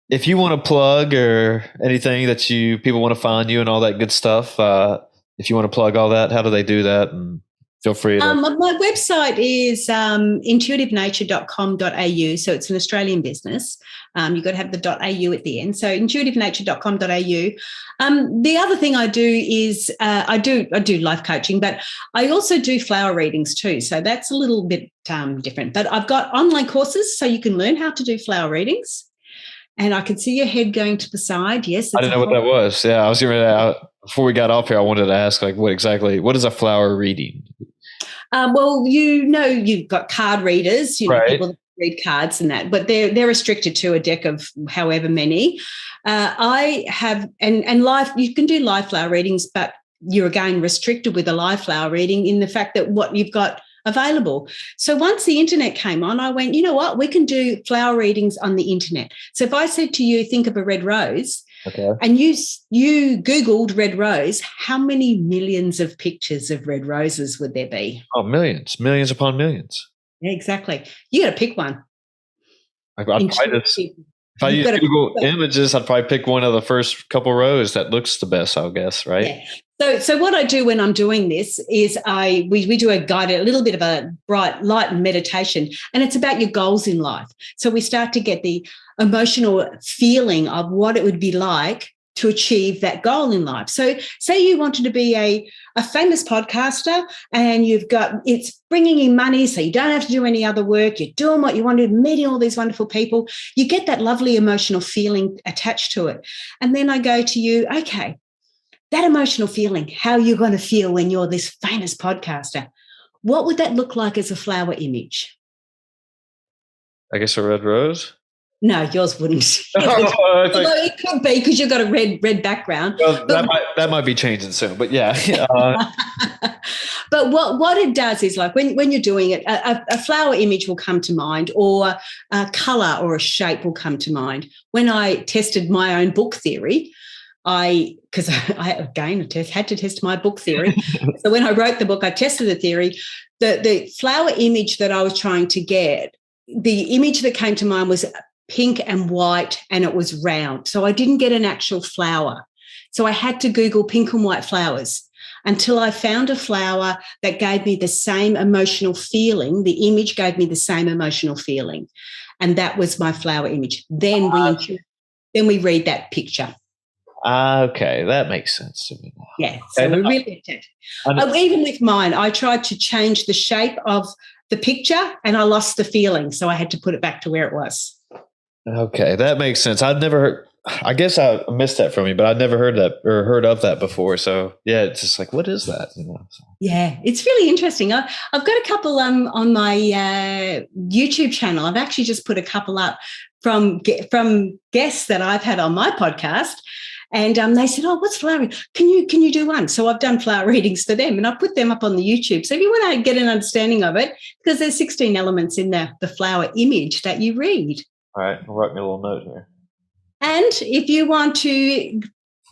If you want to plug or anything that people want to find you and all that good stuff, if you want to plug all that, how do they do that? And feel free to. My website is intuitivenature.com.au. So it's an Australian business. You've got to have the .au at the end. So intuitivenature.com.au. The other thing I do is I do life coaching, but I also do flower readings too. So that's a little bit different. But I've got online courses so you can learn how to do flower readings. And I can see your head going to the side. Yes. I didn't know what that was. Yeah, I was getting ready to, before we got off here, I wanted to ask, like, what is a flower reading? Well, you've got card readers, right. People that read cards and that, but they're restricted to a deck of however many. I have, and live, you can do live flower readings, but you're again restricted with a live flower reading in the fact that what you've got available. So once the internet came on, I went, you know what, we can do flower readings on the internet. So if I said to you, think of a red rose, okay, and you Googled red rose, how many millions of pictures of red roses would there be? Oh, millions upon millions. Yeah, exactly. You got to pick one. If I use Google Images, I'd probably pick one of the first couple rows that looks the best, I guess, right? Yeah. So what I do when I'm doing this is we do a little bit of a bright light meditation, and it's about your goals in life. So we start to get the emotional feeling of what it would be like to achieve that goal in life. So say you wanted to be a famous podcaster and it's bringing in money, so you don't have to do any other work. You're doing what you want to do, meeting all these wonderful people. You get that lovely emotional feeling attached to it. And then I go to you, okay, that emotional feeling, how you're going to feel when you're this famous podcaster. What would that look like as a flower image? I guess a red rose? No, yours wouldn't. Although it could be because you've got a red background. Well, that might be changing soon, but yeah. But what it does is, like when you're doing it, a flower image will come to mind, or a colour or a shape will come to mind. When I tested my own book theory, because I had to test my book theory. So when I wrote the book, I tested the theory. The flower image that I was trying to get, the image that came to mind was pink and white, and it was round. So I didn't get an actual flower. So I had to Google pink and white flowers until I found a flower that gave me the same emotional feeling. The image gave me the same emotional feeling. And that was my flower image. Then we read that picture. Okay, that makes sense to me. Yeah, so we really did. Even with mine, I tried to change the shape of the picture and I lost the feeling, so I had to put it back to where it was. Okay, that makes sense. I guess I missed that from you, but I'd never heard that or heard of that before. So yeah, it's just like, what is that? Yeah, it's really interesting. I've got a couple on my YouTube channel. I've actually just put a couple up from guests that I've had on my podcast. And they said, oh, what's flower reading? Can you do one? So I've done flower readings for them and I put them up on the YouTube. So if you want to get an understanding of it, because there's 16 elements in the flower image that you read. All right, I'll write me a little note here. And if you want to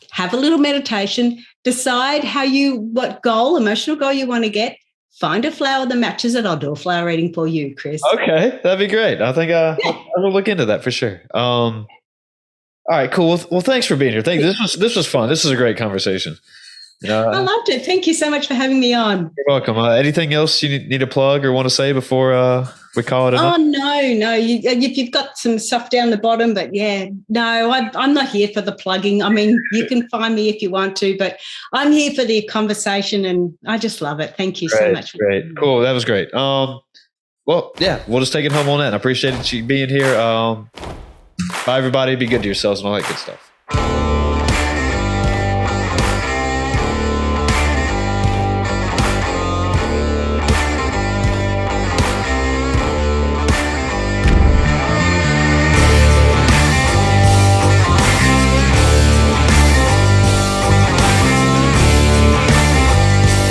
have a little meditation, decide what emotional goal you want to get, find a flower that matches it. I'll do a flower reading for you, Chris. Okay, that'd be great. I think I will look into that for sure. All right, cool. Well, thanks for being here. This was fun. This was a great conversation. I loved it. Thank you so much for having me on. You're welcome. Anything else you need to plug or want to say before we call it enough? Oh, no. You've got some stuff down the bottom, but no, I'm not here for the plugging. I mean, you can find me if you want to, but I'm here for the conversation, and I just love it. Thank you so much. Great. Cool. That was great. Well, yeah, we'll just take it home on that. I appreciate you being here. Bye, everybody. Be good to yourselves and all that good stuff.